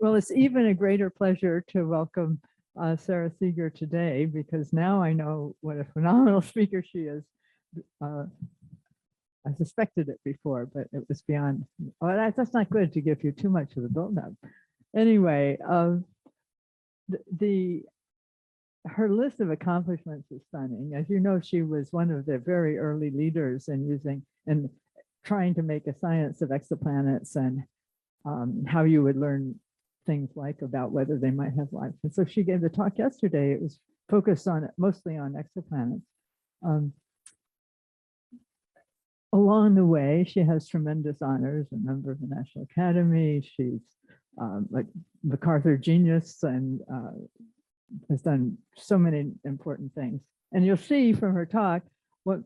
Well, it's even a greater pleasure to welcome Sara Seager today, because now I know what a phenomenal speaker she is. I suspected it before, but it was beyond. Oh, that's not good to give you too much of the build-up. Anyway, her list of accomplishments is stunning. As you know, she was one of the very early leaders in using and trying to make a science of exoplanets and how you would learn things like about whether they might have life. And so she gave the talk yesterday. It was focused on mostly on exoplanets. Along the way, she has tremendous honors, a member of the National Academy. She's like MacArthur Genius and has done so many important things. And you'll see from her talk what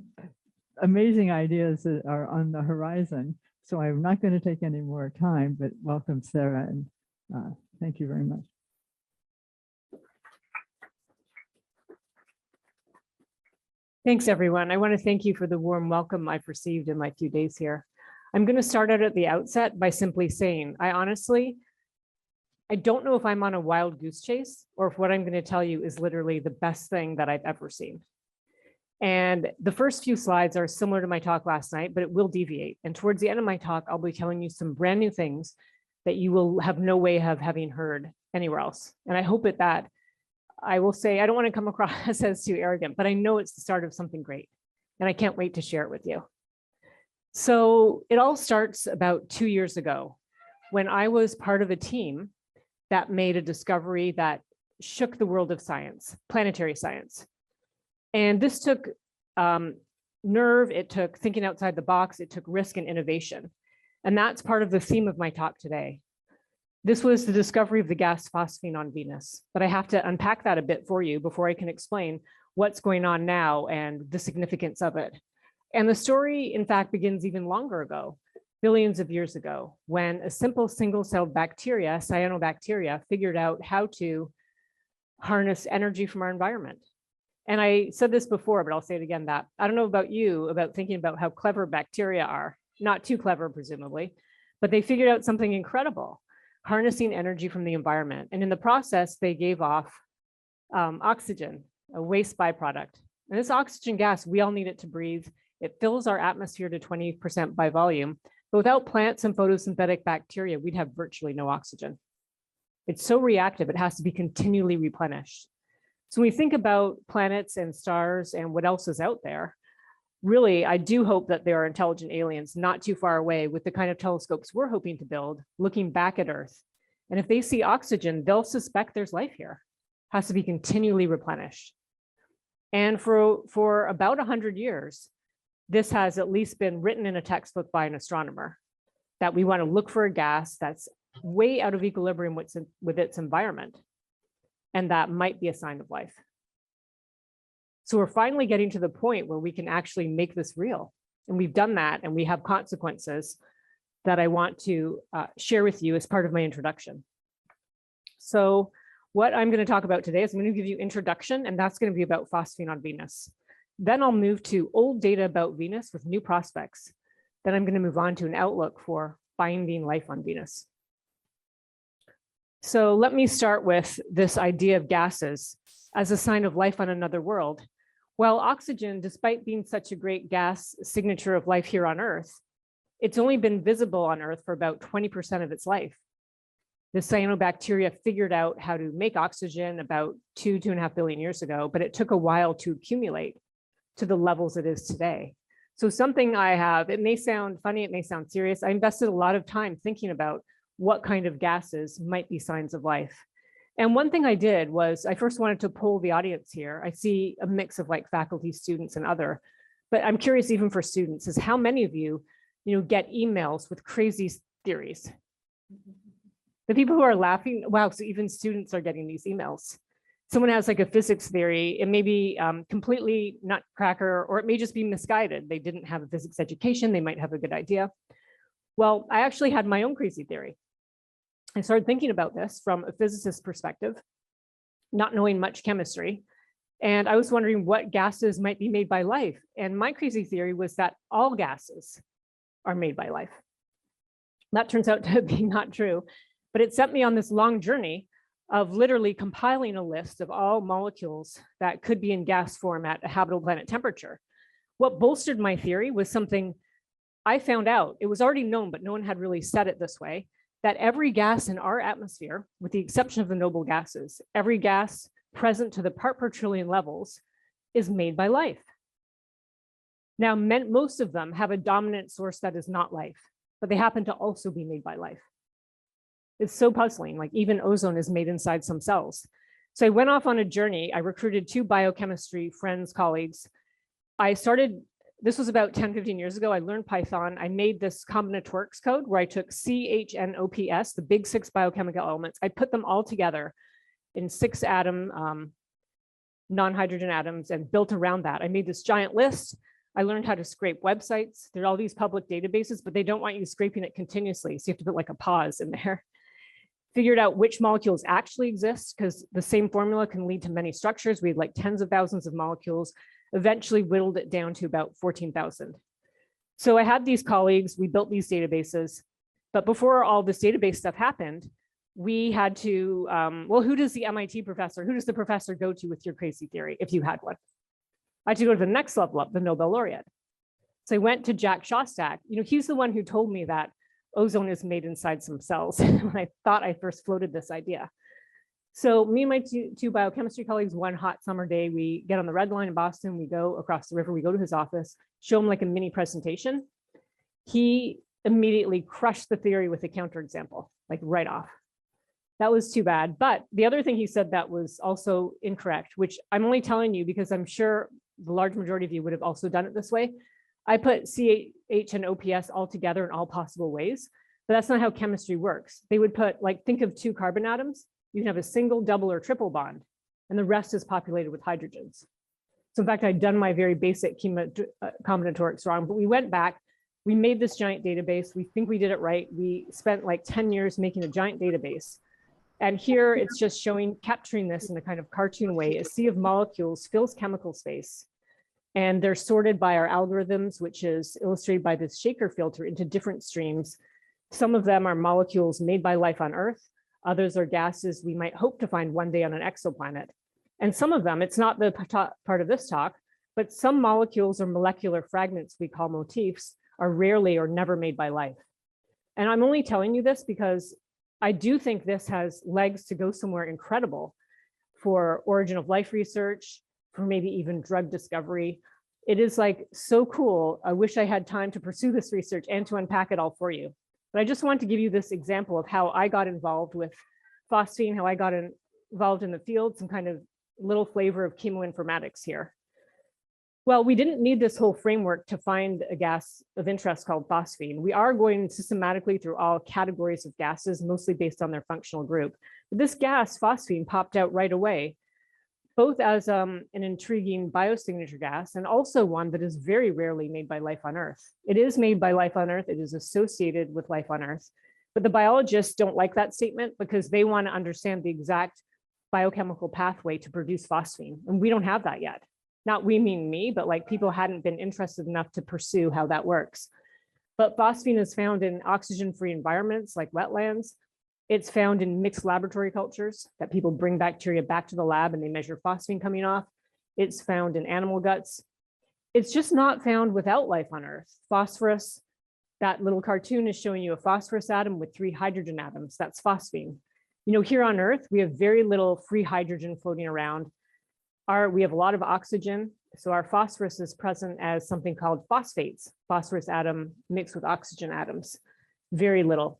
amazing ideas are on the horizon. So I'm not going to take any more time, but welcome, Sara, and thank you very much. Thanks, everyone. I want to thank you for the warm welcome I've received in my few days here. I'm going to start out at the outset by simply saying, I don't know if I'm on a wild goose chase or if what I'm going to tell you is literally the best thing that I've ever seen. And the first few slides are similar to my talk last night, but it will deviate. And towards the end of my talk, I'll be telling you some brand new things that you will have no way of having heard anywhere else. And I hope that I will say, I don't want to come across as too arrogant, but I know it's the start of something great. And I can't wait to share it with you. So it all starts about 2 years ago when I was part of a team that made a discovery that shook the world of science, planetary science. And this took nerve, it took thinking outside the box, it took risk and innovation. And that's part of the theme of my talk today. This was the discovery of the gas phosphine on Venus, but I have to unpack that a bit for you before I can explain what's going on now and the significance of it. And the story, in fact, begins even longer ago, billions of years ago, when a simple single-celled bacteria, cyanobacteria, figured out how to harness energy from our environment. And I said this before, but I'll say it again, that I don't know about you, about thinking about how clever bacteria are, not too clever, presumably, but they figured out something incredible, harnessing energy from the environment. And in the process, they gave off oxygen, a waste byproduct. And this oxygen gas, we all need it to breathe. It fills our atmosphere to 20% by volume. But without plants and photosynthetic bacteria, we'd have virtually no oxygen. It's so reactive, it has to be continually replenished. So when we think about planets and stars and what else is out there, really, I do hope that there are intelligent aliens not too far away with the kind of telescopes we're hoping to build, looking back at Earth. And if they see oxygen, they'll suspect there's life here. It has to be continually replenished. And for about 100 years, this has at least been written in a textbook by an astronomer, that we want to look for a gas that's way out of equilibrium with its environment, and that might be a sign of life. So we're finally getting to the point where we can actually make this real. And we've done that, and we have consequences that I want to share with you as part of my introduction. So what I'm going to talk about today is I'm going to give you introduction, and that's going to be about phosphine on Venus. Then I'll move to old data about Venus with new prospects. Then I'm going to move on to an outlook for finding life on Venus. So let me start with this idea of gases as a sign of life on another world. Well, oxygen, despite being such a great gas signature of life here on Earth, it's only been visible on Earth for about 20% of its life. The cyanobacteria figured out how to make oxygen about 2.5 billion years ago, but it took a while to accumulate to the levels it is today. So something I have, it may sound funny, it may sound serious. I invested a lot of time thinking about what kind of gases might be signs of life. And one thing I did was I first wanted to poll the audience here. I see a mix of like faculty, students, and other, but I'm curious even for students is how many of you, get emails with crazy theories? The people who are laughing, wow, so even students are getting these emails. Someone has like a physics theory, it may be completely nutcracker, or it may just be misguided. They didn't have a physics education, they might have a good idea. Well, I actually had my own crazy theory. I started thinking about this from a physicist's perspective, not knowing much chemistry. And I was wondering what gases might be made by life. And my crazy theory was that all gases are made by life. That turns out to be not true. But it sent me on this long journey of literally compiling a list of all molecules that could be in gas form at a habitable planet temperature. What bolstered my theory was something I found out. It was already known, but no one had really said it this way, that every gas in our atmosphere, with the exception of the noble gases, every gas present to the part per trillion levels is made by life. Now, most of them have a dominant source that is not life, but they happen to also be made by life. It's so puzzling, like even ozone is made inside some cells. So I went off on a journey. I recruited 2 biochemistry friends, colleagues. This was about 10, 15 years ago. I learned Python. I made this combinatorics code where I took CHNOPS, the big 6 biochemical elements. I put them all together in 6 atom non-hydrogen atoms and built around that. I made this giant list. I learned how to scrape websites. There are all these public databases, but they don't want you scraping it continuously. So you have to put like a pause in there. Figured out which molecules actually exist, because the same formula can lead to many structures. We had like tens of thousands of molecules, eventually whittled it down to about 14,000. So I had these colleagues, we built these databases, but before all this database stuff happened, we had to, well, who does the MIT professor, who does the professor go to with your crazy theory, if you had one? I had to go to the next level up, the Nobel laureate. So I went to Jack Szostak. He's the one who told me that ozone is made inside some cells when I thought I first floated this idea. So me and my two biochemistry colleagues, one hot summer day, we get on the Red Line in Boston, we go across the river, we go to his office, show him like a mini presentation. He immediately crushed the theory with a counterexample, like right off. That was too bad. But the other thing he said that was also incorrect, which I'm only telling you because I'm sure the large majority of you would have also done it this way. I put CH and OPS all together in all possible ways, but that's not how chemistry works. They would put, like, think of 2 carbon atoms. You can have a single, double, or triple bond, and the rest is populated with hydrogens. So in fact, I'd done my very basic combinatorics wrong, but we went back, we made this giant database. We think we did it right. We spent like 10 years making a giant database. And here it's just capturing this in a kind of cartoon way. A sea of molecules fills chemical space. And they're sorted by our algorithms, which is illustrated by this shaker filter, into different streams. Some of them are molecules made by life on Earth. Others are gases we might hope to find one day on an exoplanet. And some of them, it's not the part of this talk, but some molecules or molecular fragments we call motifs are rarely or never made by life. And I'm only telling you this because I do think this has legs to go somewhere incredible for origin of life research, for maybe even drug discovery. It is like so cool. I wish I had time to pursue this research and to unpack it all for you. But I just want to give you this example of how I got involved with phosphine, how I got involved in the field, some kind of little flavor of chemoinformatics here. Well, we didn't need this whole framework to find a gas of interest called phosphine. We are going systematically through all categories of gases, mostly based on their functional group. But this gas, phosphine, popped out right away, both as an intriguing biosignature gas and also one that is very rarely made by life on Earth. It is made by life on Earth. It is associated with life on Earth. But the biologists don't like that statement because they want to understand the exact biochemical pathway to produce phosphine. And we don't have that yet. Not we mean me, but like people hadn't been interested enough to pursue how that works. But phosphine is found in oxygen-free environments like wetlands. It's found in mixed laboratory cultures that people bring bacteria back to the lab and they measure phosphine coming off. It's found in animal guts. It's just not found without life on Earth. Phosphorus, that little cartoon is showing you a phosphorus atom with 3 hydrogen atoms. That's phosphine. Here on Earth, we have very little free hydrogen floating around. We have a lot of oxygen. So our phosphorus is present as something called phosphates, phosphorus atom mixed with oxygen atoms, very little.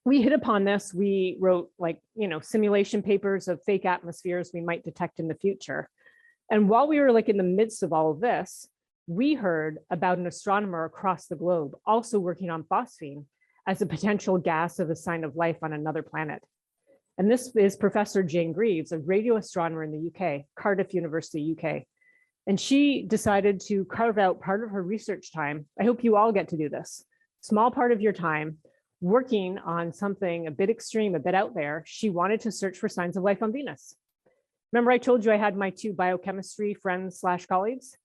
We hit upon this. We wrote simulation papers of fake atmospheres we might detect in the future. And while we were in the midst of all of this, we heard about an astronomer across the globe also working on phosphine as a potential gas of a sign of life on another planet. And this is Professor Jane Greaves, a radio astronomer in the UK, Cardiff University, UK. And she decided to carve out part of her research time. I hope you all get to do this. Small part of your time working on something a bit extreme, a bit out there. She wanted to search for signs of life on Venus. Remember I told you I had my 2 biochemistry friends / colleagues?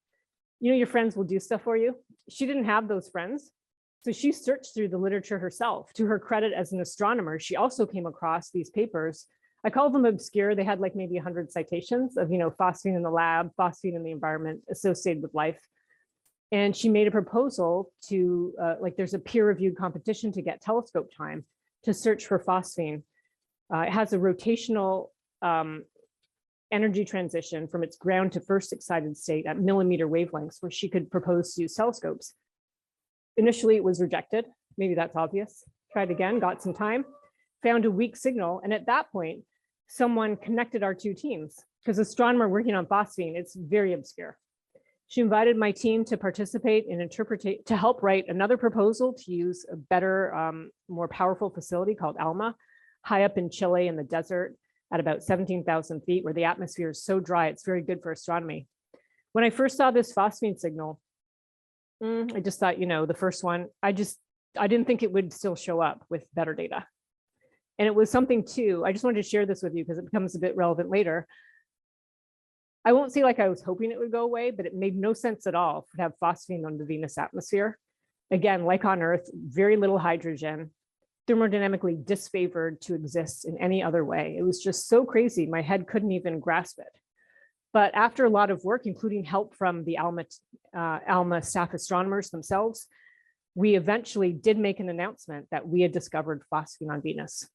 Your friends will do stuff for you. She didn't have those friends. So she searched through the literature herself. To her credit as an astronomer, she also came across these papers. I call them obscure. They had like maybe 100 citations of, phosphine in the lab, phosphine in the environment associated with life. And she made a proposal to, there's a peer-reviewed competition to get telescope time to search for phosphine. It has a rotational energy transition from its ground to first excited state at millimeter wavelengths, where she could propose to use telescopes. Initially, it was rejected. Maybe that's obvious. Tried again, got some time, found a weak signal. And at that point, someone connected our two teams, because astronomer working on phosphine, it's very obscure. She invited my team to participate and to help write another proposal to use a better, more powerful facility called ALMA, high up in Chile in the desert at about 17,000 feet, where the atmosphere is so dry, it's very good for astronomy. When I first saw this phosphine signal, I just thought, the first one, I didn't think it would still show up with better data. And it was something too, I just wanted to share this with you because it becomes a bit relevant later. I won't say like I was hoping it would go away, but it made no sense at all to have phosphine on the Venus atmosphere. Again, like on Earth, very little hydrogen, thermodynamically disfavored to exist in any other way. It was just so crazy, my head couldn't even grasp it. But after a lot of work, including help from the ALMA staff astronomers themselves, we eventually did make an announcement that we had discovered phosphine on Venus.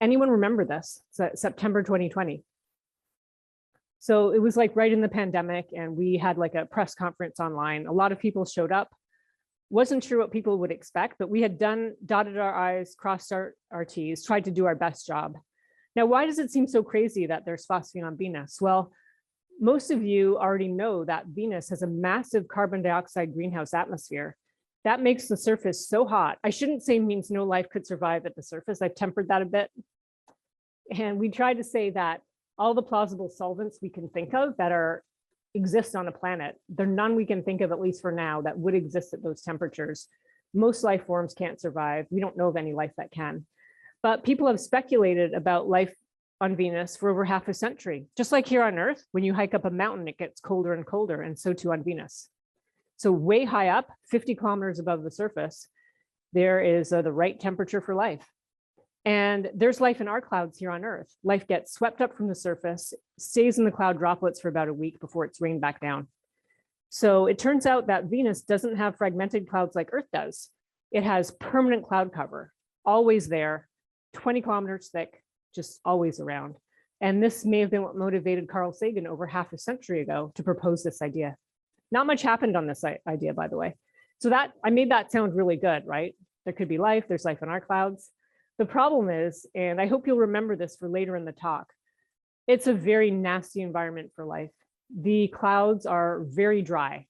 Anyone remember this? It's September 2020. So it was like right in the pandemic, and we had like a press conference online. A lot of people showed up. Wasn't sure what people would expect, but we had dotted our I's, crossed our T's, tried to do our best job. Now, why does it seem so crazy that there's phosphine on Venus? Well, most of you already know that Venus has a massive carbon dioxide greenhouse atmosphere. That makes the surface so hot. I shouldn't say means no life could survive at the surface. I've tempered that a bit. And we try to say that all the plausible solvents we can think of that exist on a planet, there are none we can think of, at least for now, that would exist at those temperatures. Most life forms can't survive. We don't know of any life that can. But people have speculated about life on Venus for over half a century. Just like here on Earth, when you hike up a mountain, it gets colder and colder, and so too on Venus. So way high up, 50 kilometers above the surface, there is the right temperature for life. And there's life in our clouds here on Earth. Life gets swept up from the surface, stays in the cloud droplets for about a week before it's rained back down. So it turns out that Venus doesn't have fragmented clouds like Earth does. It has permanent cloud cover, always there, 20 kilometers thick, just always around. And this may have been what motivated Carl Sagan over half a century ago to propose this idea. Not much happened on this idea, by the way. So that I made that sound really good, right? There could be life, there's life in our clouds. The problem is, and I hope you'll remember this for later in the talk, it's a very nasty environment for life. The clouds are very dry.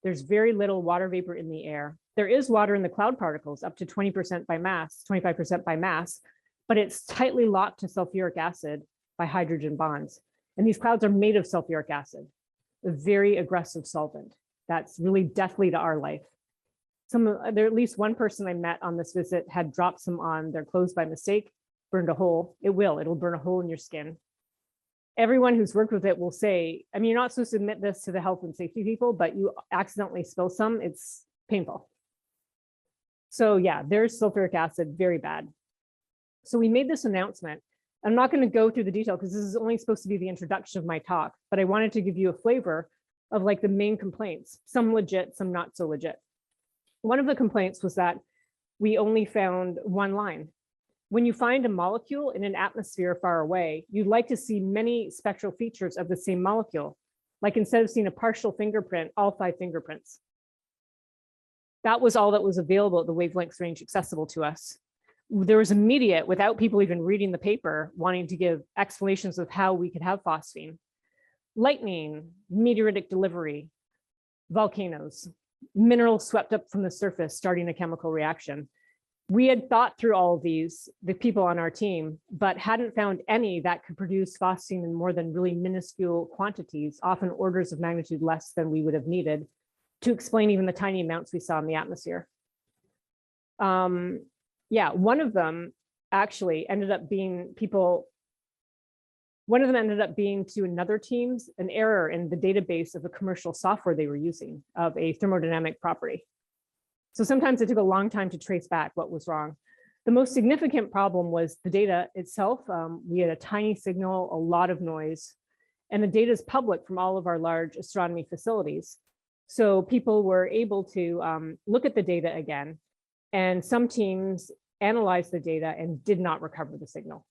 There's very little water vapor in the air. There is water in the cloud particles, up to 20% by mass, 25% by mass, but it's tightly locked to sulfuric acid by hydrogen bonds. And these clouds are made of sulfuric acid, a very aggressive solvent that's really deathly to our life. There at least one person I met on this visit had dropped some on their clothes by mistake, burned a hole. It'll burn a hole in your skin. Everyone who's worked with it will say, I mean, you're not supposed to admit this to the health and safety people, but you accidentally spill some, it's painful. So yeah, there's sulfuric acid, very bad. So we made this announcement. I'm not going to go through the detail because this is only supposed to be the introduction of my talk, but I wanted to give you a flavor of like the main complaints, some legit, some not so legit. One of the complaints was that we only found one line. When you find a molecule in an atmosphere far away, you'd like to see many spectral features of the same molecule. Like instead of seeing a partial fingerprint, all 5 fingerprints. That was all that was available at the wavelength range accessible to us. There was immediate, without people even reading the paper, wanting to give explanations of how we could have phosphine. Lightning, meteoritic delivery, volcanoes, minerals swept up from the surface, starting a chemical reaction. We had thought through all of these, the people on our team, but hadn't found any that could produce phosphine in more than really minuscule quantities, often orders of magnitude less than we would have needed to explain even the tiny amounts we saw in the atmosphere. Yeah, one of them actually ended up being to another team's an error in the database of a commercial software they were using of a thermodynamic property. So sometimes it took a long time to trace back what was wrong. The most significant problem was the data itself. We had a tiny signal, a lot of noise, and the data is public from all of our large astronomy facilities. So people were able to look at the data again, and some teams analyzed the data and did not recover the signal.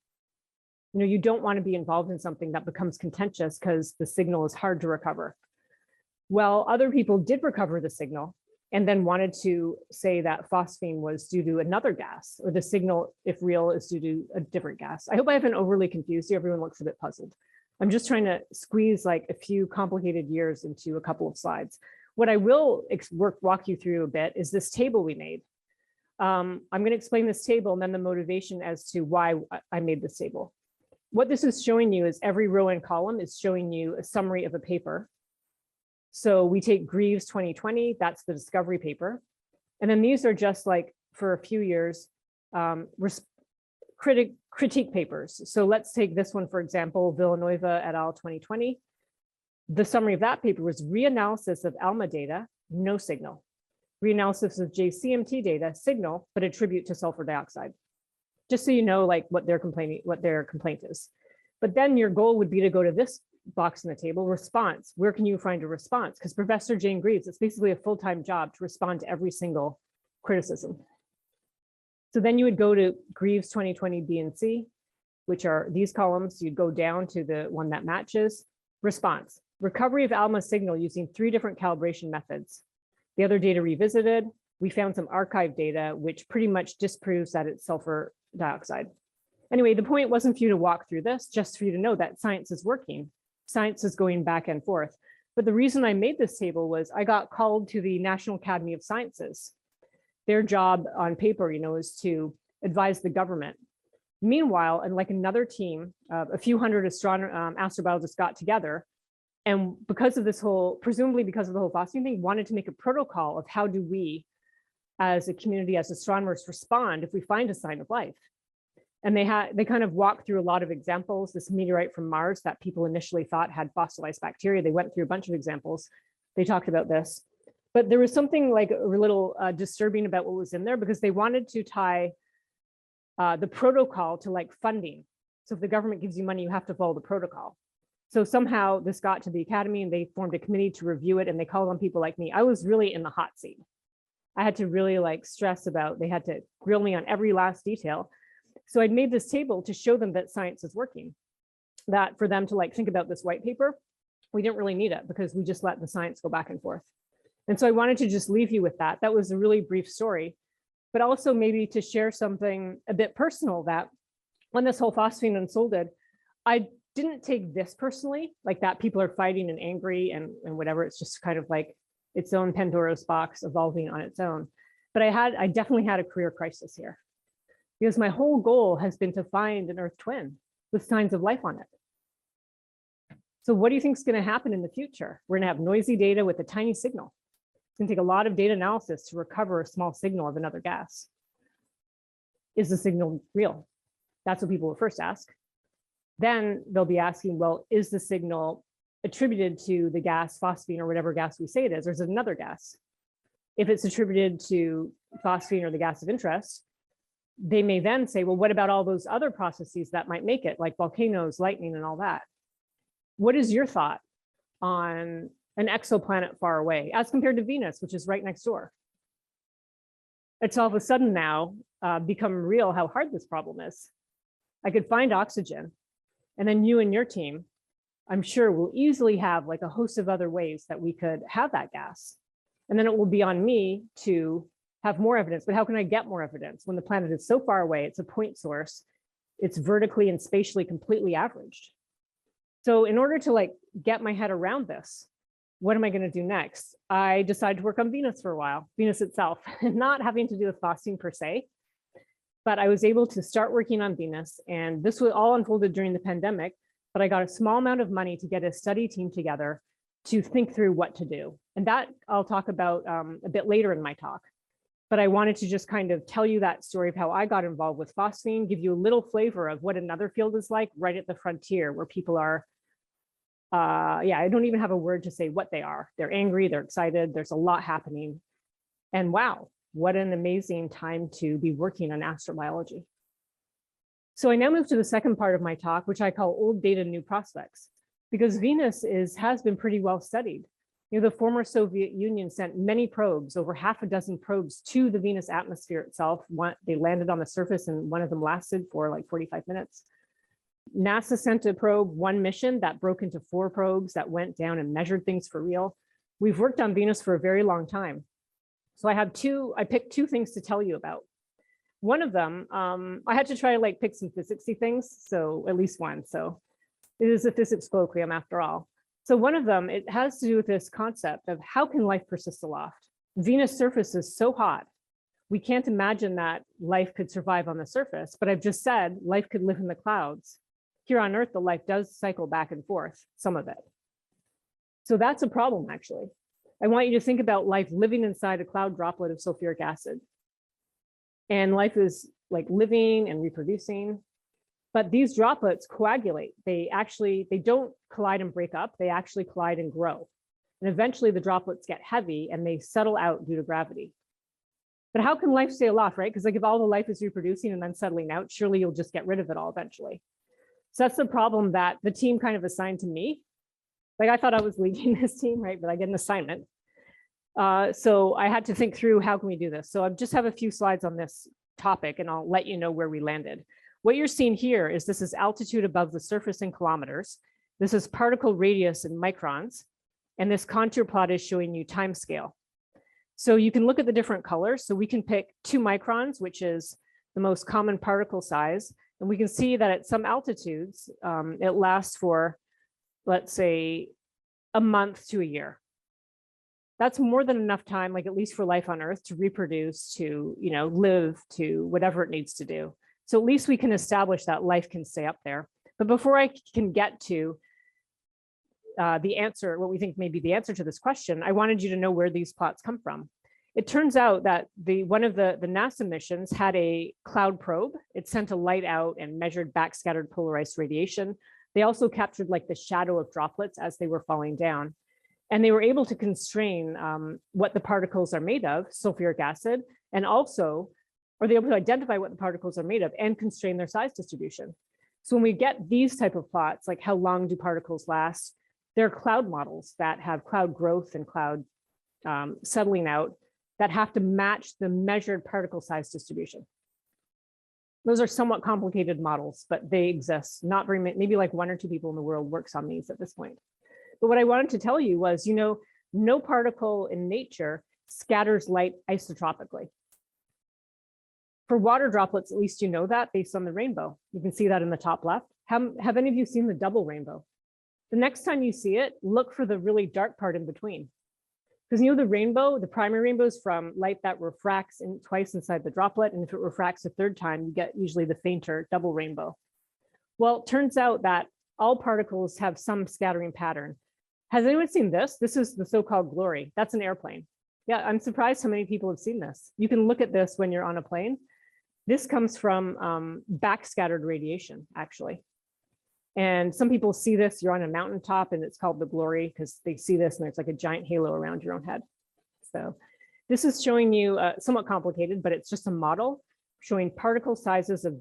You know, you don't want to be involved in something that becomes contentious because the signal is hard to recover. Well, other people did recover the signal and then wanted to say that phosphine was due to another gas, or the signal, if real, is due to a different gas. I hope I haven't overly confused you. Everyone looks a bit puzzled. I'm just trying to squeeze like a few complicated years into a couple of slides. What I will walk you through a bit is this table we made. I'm going to explain this table and then the motivation as to why I made this table. What this is showing you is every row and column is showing you a summary of a paper. So we take Greaves 2020, that's the discovery paper. And then these are just like for a few years, critique papers. So let's take this one, for example, Villanueva et al. 2020. The summary of that paper was reanalysis of ALMA data, no signal. Reanalysis of JCMT data, signal, but attribute to sulfur dioxide. Just so you know, like what their complaint is. But then your goal would be to go to this box in the table, response. Where can you find a response? Because Professor Jane Greaves, it's basically a full-time job to respond to every single criticism. So then you would go to Greaves 2020 B and C, which are these columns. You'd go down to the one that matches. Response. Recovery of ALMA signal using 3 different calibration methods. The other data revisited. We found some archive data, which pretty much disproves that it's sulfur dioxide. Anyway, the point wasn't for you to walk through this, just for you to know that science is working. Science is going back and forth. But the reason I made this table was I got called to the National Academy of Sciences. Their job on paper, you know, is to advise the government. Meanwhile, and like another team, a few hundred astrobiologists got together, and because of this whole, presumably because of the whole phosphine thing, wanted to make a protocol of how do we, as a community, as astronomers, respond if we find a sign of life. And they kind of walked through a lot of examples. This meteorite from Mars that people initially thought had fossilized bacteria. They went through a bunch of examples. They talked about this. But there was something like a little disturbing about what was in there, because they wanted to tie the protocol to like funding. So if the government gives you money, you have to follow the protocol. So somehow this got to the academy and they formed a committee to review it, and they called on people like me. I was really in the hot seat. I had to really like stress about, they had to grill me on every last detail. So I'd made this table to show them that science is working, that for them to like think about this white paper, we didn't really need it because we just let the science go back and forth. And so I wanted to just leave you with that. That was a really brief story, but also maybe to share something a bit personal, that when this whole phosphine unfolded, I didn't take this personally, like that people are fighting and angry and whatever. It's just kind of like its own Pandora's box evolving on its own. But I definitely had a career crisis here, because my whole goal has been to find an Earth twin with signs of life on it. So what do you think is going to happen in the future? We're going to have noisy data with a tiny signal. It's going to take a lot of data analysis to recover a small signal of another gas. Is the signal real? That's what people will first ask. Then they'll be asking, well, is the signal attributed to the gas phosphine or whatever gas we say it is, or is it another gas? If it's attributed to phosphine or the gas of interest, they may then say, well, what about all those other processes that might make it, like volcanoes, lightning, and all that? What is your thought on an exoplanet far away as compared to Venus, which is right next door? It's all of a sudden now become real how hard this problem is. I could find oxygen, and then you and your team, I'm sure, will easily have like a host of other ways that we could have that gas. And then it will be on me to have more evidence. But how can I get more evidence when the planet is so far away? It's a point source. It's vertically and spatially completely averaged. So in order to like get my head around this, what am I going to do next? I decided to work on Venus for a while, Venus itself, and not having to do with phosphine per se. But I was able to start working on Venus, and this was all unfolded during the pandemic, but I got a small amount of money to get a study team together to think through what to do. And that I'll talk about a bit later in my talk. But I wanted to just kind of tell you that story of how I got involved with phosphine, give you a little flavor of what another field is like right at the frontier, where people are, I don't even have a word to say what they are. They're angry, they're excited, there's a lot happening. And wow, what an amazing time to be working on astrobiology. So I now move to the second part of my talk, which I call old data, new prospects, because Venus has been pretty well studied. You know, the former Soviet Union sent many probes, over half a dozen probes, to the Venus atmosphere itself. They landed on the surface and one of them lasted for like 45 minutes. NASA sent a probe, one mission that broke into 4 probes that went down and measured things for real. We've worked on Venus for a very long time. So I picked 2 things to tell you about. One of them, I had to try to like pick some physicsy things, so at least one. So it is a physics colloquium after all. So one of them, it has to do with this concept of how can life persist aloft? Venus' surface is so hot, we can't imagine that life could survive on the surface, but I've just said life could live in the clouds. Here on Earth, the life does cycle back and forth, some of it. So that's a problem, actually. I want you to think about life living inside a cloud droplet of sulfuric acid. And life is like living and reproducing. But these droplets coagulate. They don't collide and break up. They actually collide and grow. And eventually the droplets get heavy and they settle out due to gravity. But how can life stay aloft, right? Because like if all the life is reproducing and then settling out, surely you'll just get rid of it all eventually. So that's the problem that the team kind of assigned to me. Like I thought I was leading this team, right? But I get an assignment. So I had to think through how can we do this? So I just have a few slides on this topic and I'll let you know where we landed. What you're seeing here is this is altitude above the surface in kilometers. This is particle radius in microns. And this contour plot is showing you time scale. So you can look at the different colors. So we can pick 2 microns, which is the most common particle size. And we can see that at some altitudes, it lasts for, let's say, a month to a year. That's more than enough time, like at least for life on Earth, to reproduce, to live, to whatever it needs to do. So at least we can establish that life can stay up there. But before I can get to the answer, what we think may be the answer to this question, I wanted you to know where these plots come from. It turns out that one of the NASA missions had a cloud probe. It sent a light out and measured backscattered polarized radiation. They also captured like the shadow of droplets as they were falling down. And they were able to constrain what the particles are made of, sulfuric acid, and also are they able to identify what the particles are made of and constrain their size distribution. So when we get these type of plots, like how long do particles last, there are cloud models that have cloud growth and cloud settling out that have to match the measured particle size distribution. Those are somewhat complicated models, but they exist. Not very many, maybe like 1 or 2 people in the world works on these at this point. But what I wanted to tell you was, no particle in nature scatters light isotropically. For water droplets, at least you know that based on the rainbow. You can see that in the top left. Have any of you seen the double rainbow? The next time you see it, look for the really dark part in between. Because the rainbow, the primary rainbow is from light that refracts twice inside the droplet. And if it refracts a 3rd time, you get usually the fainter double rainbow. Well, it turns out that all particles have some scattering pattern. Has anyone seen this? This is the so-called glory. That's an airplane. Yeah, I'm surprised how many people have seen this. You can look at this when you're on a plane. This comes from backscattered radiation, actually. And some people see this, you're on a mountaintop and it's called the glory because they see this and there's like a giant halo around your own head. So this is showing you somewhat complicated, but it's just a model showing particle sizes of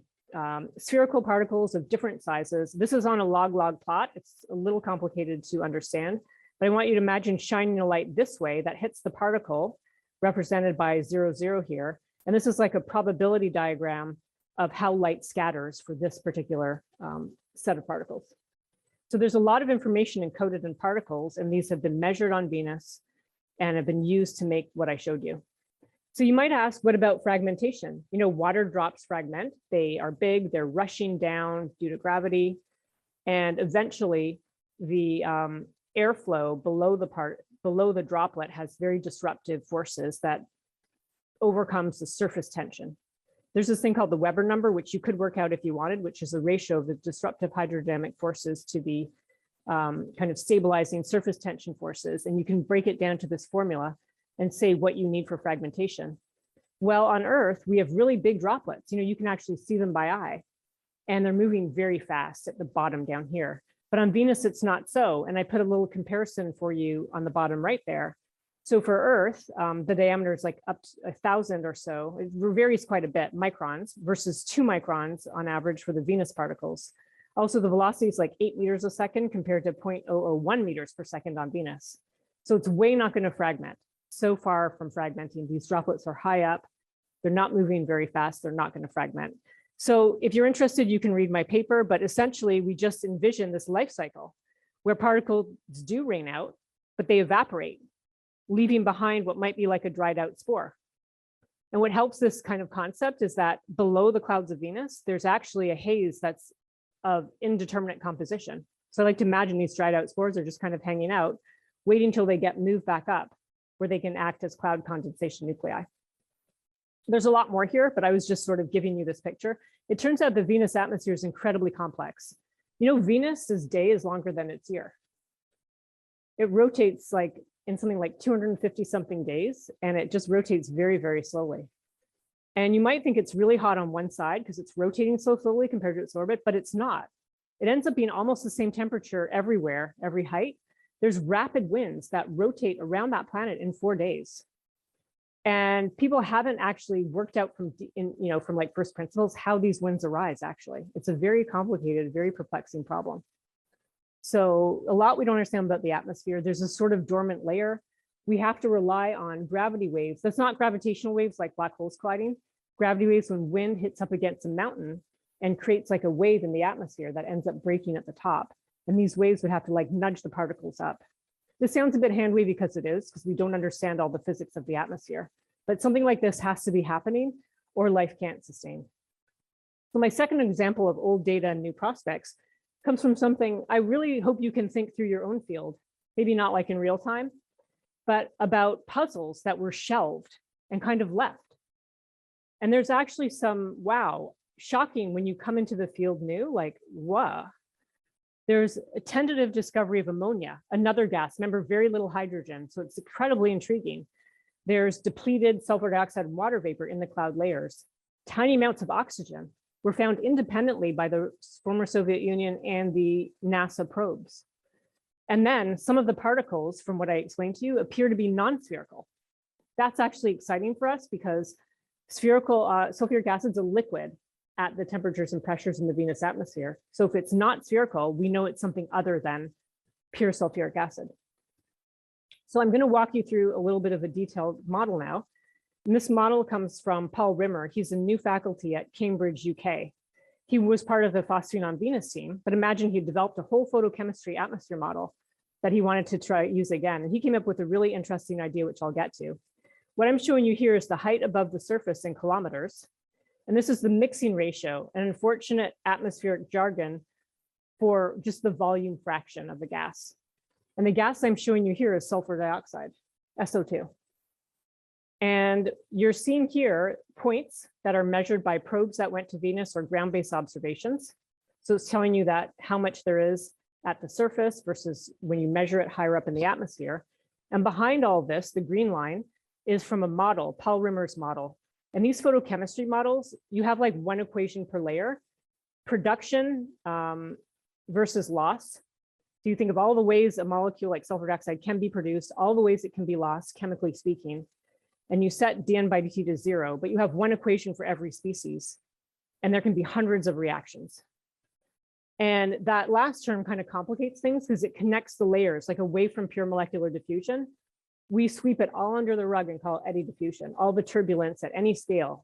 spherical particles of different sizes. This is on a log-log plot. It's a little complicated to understand, but I want you to imagine shining a light this way that hits the particle represented by 0, 0 here. And this is like a probability diagram of how light scatters for this particular set of particles. So there's a lot of information encoded in particles, and these have been measured on Venus and have been used to make what I showed you. So you might ask, what about fragmentation? Water drops fragment. They are big, they're rushing down due to gravity. And eventually the airflow below the droplet has very disruptive forces that overcomes the surface tension. There's this thing called the Weber number, which you could work out if you wanted, which is a ratio of the disruptive hydrodynamic forces to the kind of stabilizing surface tension forces. And you can break it down to this formula and say what you need for fragmentation. Well, on Earth, we have really big droplets. You can actually see them by eye, and they're moving very fast at the bottom down here. But on Venus, it's not so. And I put a little comparison for you on the bottom right there. So for Earth, the diameter is like up to 1,000 or so. It varies quite a bit, microns versus 2 microns on average for the Venus particles. Also, the velocity is like 8 meters a second compared to 0.001 meters per second on Venus. So it's way not going to fragment. So far from fragmenting, these droplets are high up. They're not moving very fast. They're not going to fragment. So if you're interested, you can read my paper, but essentially we just envision this life cycle where particles do rain out, but they evaporate, leaving behind what might be like a dried out spore. And what helps this kind of concept is that below the clouds of Venus, there's actually a haze that's of indeterminate composition. So I like to imagine these dried out spores are just kind of hanging out, waiting until they get moved back up, where they can act as cloud condensation nuclei. There's a lot more here, but I was just sort of giving you this picture. It turns out the Venus atmosphere is incredibly complex. You know, Venus's day is longer than its year. It rotates like in something like 250 something days, and it just rotates very, very slowly. And you might think it's really hot on one side because it's rotating so slowly compared to its orbit, but it's not. It ends up being almost the same temperature everywhere, every height. There's rapid winds that rotate around that planet in 4 days. And people haven't actually worked out from like first principles how these winds arise, actually. It's a very complicated, very perplexing problem. So a lot we don't understand about the atmosphere. There's a sort of dormant layer. We have to rely on gravity waves. That's not gravitational waves like black holes colliding. Gravity waves when wind hits up against a mountain and creates like a wave in the atmosphere that ends up breaking at the top. And these waves would have to like nudge the particles up. This sounds a bit hand-wavy because it is, because we don't understand all the physics of the atmosphere. But something like this has to be happening or life can't sustain. So my second example of old data and new prospects comes from something I really hope you can think through your own field, maybe not like in real time, but about puzzles that were shelved and kind of left. And there's actually some, wow, shocking when you come into the field new, like, wow. There's a tentative discovery of ammonia, another gas, remember, very little hydrogen, so it's incredibly intriguing. There's depleted sulfur dioxide and water vapor in the cloud layers. Tiny amounts of oxygen were found independently by the former Soviet Union and the NASA probes. And then some of the particles, from what I explained to you, appear to be non-spherical. That's actually exciting for us because spherical sulfuric acid is a liquid at the temperatures and pressures in the Venus atmosphere. So if it's not spherical, we know it's something other than pure sulfuric acid. So I'm going to walk you through a little bit of a detailed model now. And this model comes from Paul Rimmer. He's a new faculty at Cambridge, UK. He was part of the Phosphine on Venus team, but imagine he developed a whole photochemistry atmosphere model that he wanted to try use again. And he came up with a really interesting idea, which I'll get to. What I'm showing you here is the height above the surface in kilometers. And this is the mixing ratio, an unfortunate atmospheric jargon for just the volume fraction of the gas. And the gas I'm showing you here is sulfur dioxide, SO2. And you're seeing here points that are measured by probes that went to Venus or ground-based observations. So it's telling you that how much there is at the surface versus when you measure it higher up in the atmosphere. And behind all this, the green line is from a model, Paul Rimmer's model. And these photochemistry models, you have like one equation per layer, production versus loss. So you think of all the ways a molecule like sulfur dioxide can be produced, all the ways it can be lost, chemically speaking. And you set dN by dt to 0, but you have one equation for every species. And there can be hundreds of reactions. And that last term kind of complicates things because it connects the layers, like away from pure molecular diffusion. We sweep it all under the rug and call it eddy diffusion, all the turbulence at any scale.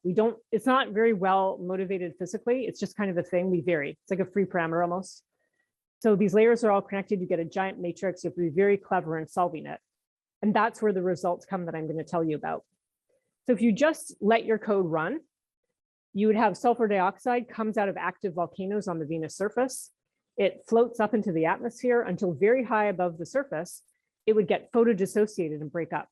It's not very well motivated physically. It's just kind of a thing. We vary. It's like a free parameter almost. So these layers are all connected. You get a giant matrix. You have to be very clever in solving it. And that's where the results come that I'm going to tell you about. So if you just let your code run, you would have sulfur dioxide comes out of active volcanoes on the Venus surface. It floats up into the atmosphere until very high above the surface. It would get photodissociated and break up.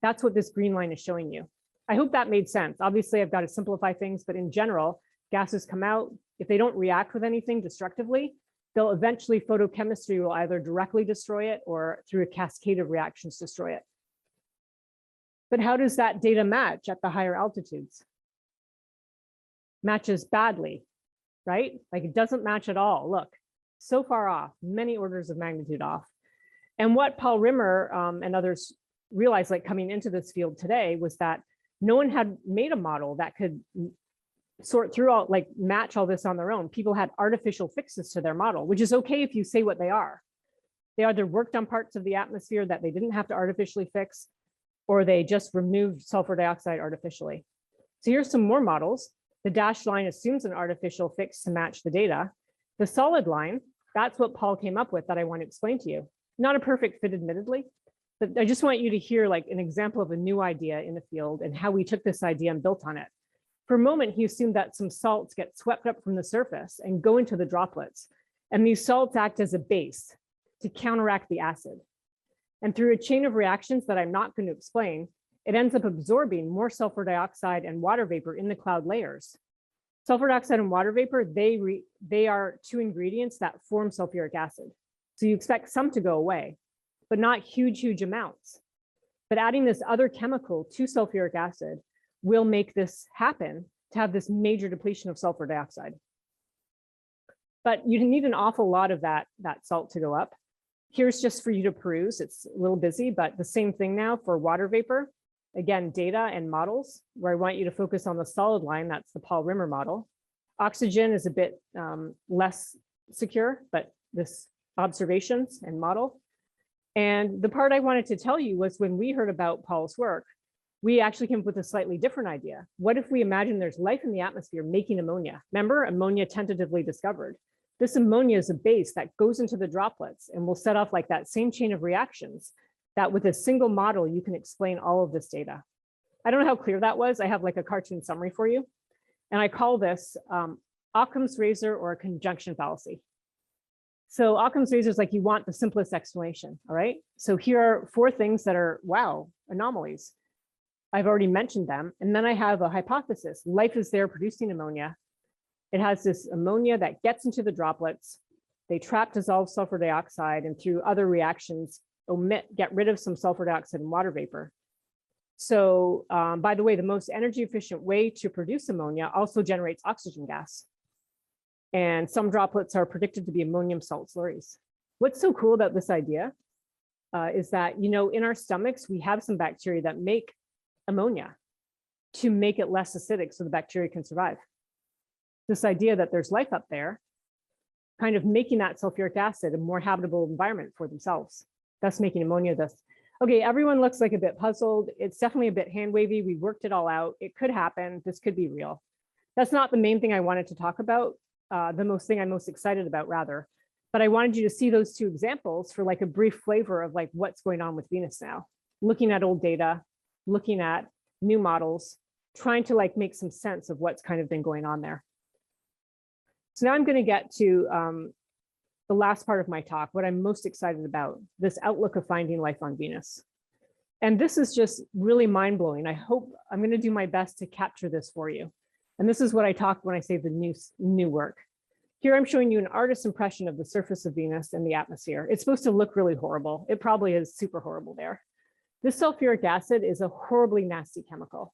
That's what this green line is showing you. I hope that made sense. Obviously, I've got to simplify things, but in general, gases come out. If they don't react with anything destructively, they'll eventually, photochemistry will either directly destroy it or through a cascade of reactions destroy it. But how does that data match at the higher altitudes? Matches badly, right? Like it doesn't match at all. Look, so far off, many orders of magnitude off. And what Paul Rimmer and others realized, like coming into this field today, was that no one had made a model that could sort through all, like match all this on their own. People had artificial fixes to their model, which is okay if you say what they are. They either worked on parts of the atmosphere that they didn't have to artificially fix, or they just removed sulfur dioxide artificially. So here's some more models. The dashed line assumes an artificial fix to match the data. The solid line, that's what Paul came up with that I want to explain to you. Not a perfect fit, admittedly, but I just want you to hear like an example of a new idea in the field and how we took this idea and built on it. For a moment, he assumed that some salts get swept up from the surface and go into the droplets. And these salts act as a base to counteract the acid. And through a chain of reactions that I'm not going to explain, it ends up absorbing more sulfur dioxide and water vapor in the cloud layers. Sulfur dioxide and water vapor, they are two ingredients that form sulfuric acid. So you expect some to go away, but not huge amounts. But adding this other chemical to sulfuric acid will make this happen, to have this major depletion of sulfur dioxide. But you need an awful lot of that salt to go up. Here's just for you to peruse. It's a little busy, but the same thing now for water vapor. Again, data and models, where I want you to focus on the solid line. That's the Paul Rimmer model. Oxygen is a bit less secure, but this observations and model. And the part I wanted to tell you was when we heard about Paul's work, we actually came up with a slightly different idea. What if we imagine there's life in the atmosphere making ammonia? Remember, ammonia tentatively discovered. This ammonia is a base that goes into the droplets and will set off like that same chain of reactions that with a single model, you can explain all of this data. I don't know how clear that was. I have like a cartoon summary for you. And I call this Occam's razor or a conjunction fallacy. So Occam's razor is like you want the simplest explanation, all right? So here are 4 things that are, wow, anomalies. I've already mentioned them. And then I have a hypothesis. Life is there producing ammonia. It has this ammonia that gets into the droplets. They trap dissolved sulfur dioxide and through other reactions, get rid of some sulfur dioxide and water vapor. So by the way, the most energy efficient way to produce ammonia also generates oxygen gas. And some droplets are predicted to be ammonium salt slurries. What's so cool about this idea is that, you know, in our stomachs, we have some bacteria that make ammonia to make it less acidic so the bacteria can survive. This idea that there's life up there, kind of making that sulfuric acid a more habitable environment for themselves, thus making ammonia this. Okay, everyone looks like a bit puzzled. It's definitely a bit hand wavy. We worked it all out. It could happen. This could be real. That's not the main thing I wanted to talk about. The thing I'm most excited about rather, but I wanted you to see those 2 examples for like a brief flavor of like what's going on with Venus now, looking at old data, looking at new models, trying to like make some sense of what's kind of been going on there. So now I'm going to get to the last part of my talk, what I'm most excited about, this outlook of finding life on Venus. And this is just really mind-blowing. I hope I'm going to do my best to capture this for you. And this is what I talk when I say the new work. Here I'm showing you an artist's impression of the surface of Venus and the atmosphere. It's supposed to look really horrible. It probably is super horrible there. This sulfuric acid is a horribly nasty chemical.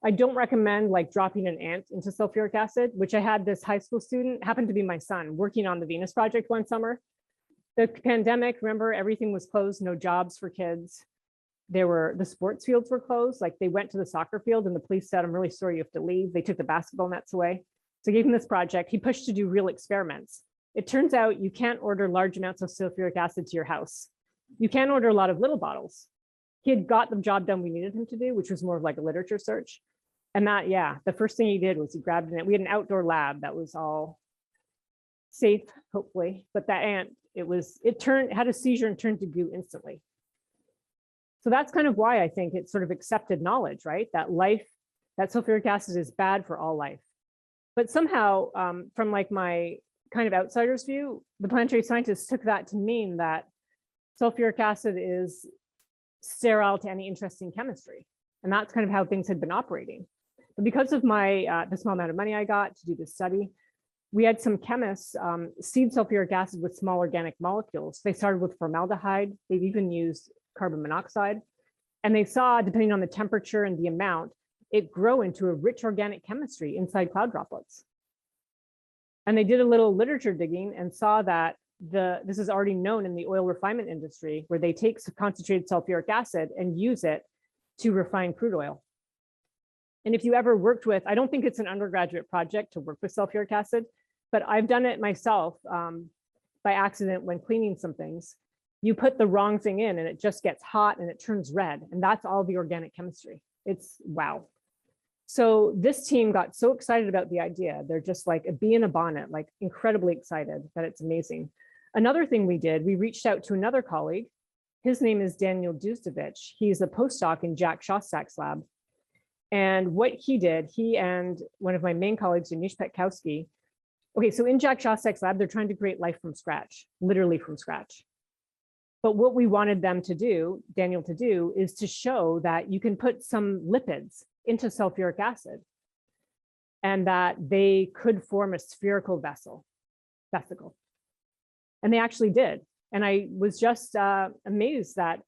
I don't recommend like dropping an ant into sulfuric acid, which I had this high school student, happened to be my son, working on the Venus project one summer. The pandemic, remember, everything was closed, no jobs for kids. The sports fields were closed. Like they went to the soccer field and the police said, I'm really sorry, you have to leave. They took the basketball nets away. So I gave him this project. He pushed to do real experiments. It turns out you can't order large amounts of sulfuric acid to your house. You can order a lot of little bottles. He had got the job done we needed him to do, which was more of like a literature search. And that, yeah, the first thing he did was he grabbed it. We had an outdoor lab that was all safe, hopefully. But that ant, it had a seizure and turned to goo instantly. So that's kind of why I think it's sort of accepted knowledge, right? That sulfuric acid is bad for all life. But somehow, from like my kind of outsider's view, the planetary scientists took that to mean that sulfuric acid is sterile to any interest in chemistry. And that's kind of how things had been operating. But because of the small amount of money I got to do this study, we had some chemists seed sulfuric acid with small organic molecules. They started with formaldehyde. They've even used carbon monoxide. And they saw, depending on the temperature and the amount, it grow into a rich organic chemistry inside cloud droplets. And they did a little literature digging and saw that this is already known in the oil refinement industry, where they take concentrated sulfuric acid and use it to refine crude oil. And if you ever worked with, I don't think it's an undergraduate project to work with sulfuric acid, but I've done it myself by accident when cleaning some things. You put the wrong thing in and it just gets hot and it turns red. And that's all the organic chemistry. It's wow. So this team got so excited about the idea. They're just like a bee in a bonnet, like incredibly excited that it's amazing. Another thing we did, we reached out to another colleague. His name is Daniel Justovich. He's a postdoc in Jack Szostak's lab. And what he did, he and one of my main colleagues, Anish Petkowski, okay, so in Jack Szostak's lab, they're trying to create life from scratch, literally from scratch. But what we wanted them to do, Daniel to do, is to show that you can put some lipids into sulfuric acid and that they could form a spherical vesicle. And they actually did. And I was just amazed that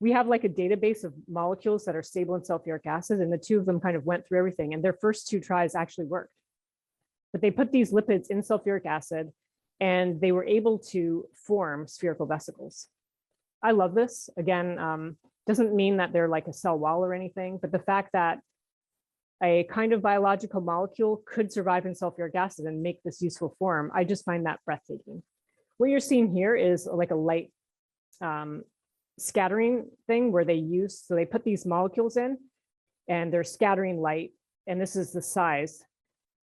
we have like a database of molecules that are stable in sulfuric acid, and the two of them kind of went through everything, and their first two tries actually worked. But they put these lipids in sulfuric acid and they were able to form spherical vesicles. I love this. Again, doesn't mean that they're like a cell wall or anything, but the fact that a kind of biological molecule could survive in sulfuric acid and make this useful form, I just find that breathtaking. What you're seeing here is like a light scattering thing where they use, so they put these molecules in and they're scattering light, and this is the size.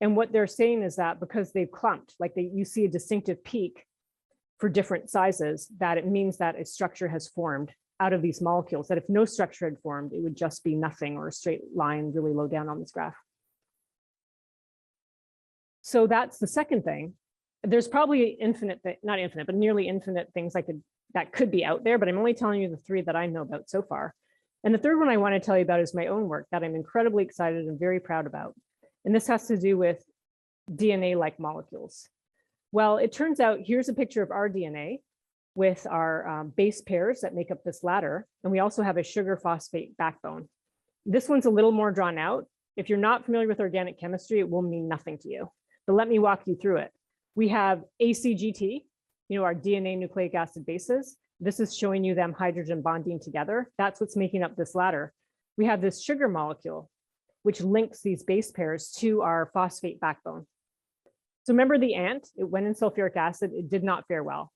And what they're saying is that because they've clumped, like you see a distinctive peak for different sizes, that it means that a structure has formed out of these molecules, that if no structure had formed, it would just be nothing or a straight line really low down on this graph. So that's the second thing. There's probably infinite, not infinite, but nearly infinite things that could be out there, but I'm only telling you the three that I know about so far. And the third one I want to tell you about is my own work that I'm incredibly excited and very proud about. And this has to do with DNA-like molecules. Well, it turns out here's a picture of our DNA with our base pairs that make up this ladder. And we also have a sugar phosphate backbone. This one's a little more drawn out. If you're not familiar with organic chemistry, it will mean nothing to you. But let me walk you through it. We have ACGT, our DNA nucleic acid bases. This is showing you them hydrogen bonding together. That's what's making up this ladder. We have this sugar molecule, which links these base pairs to our phosphate backbone. So remember the ant, it went in sulfuric acid, it did not fare well.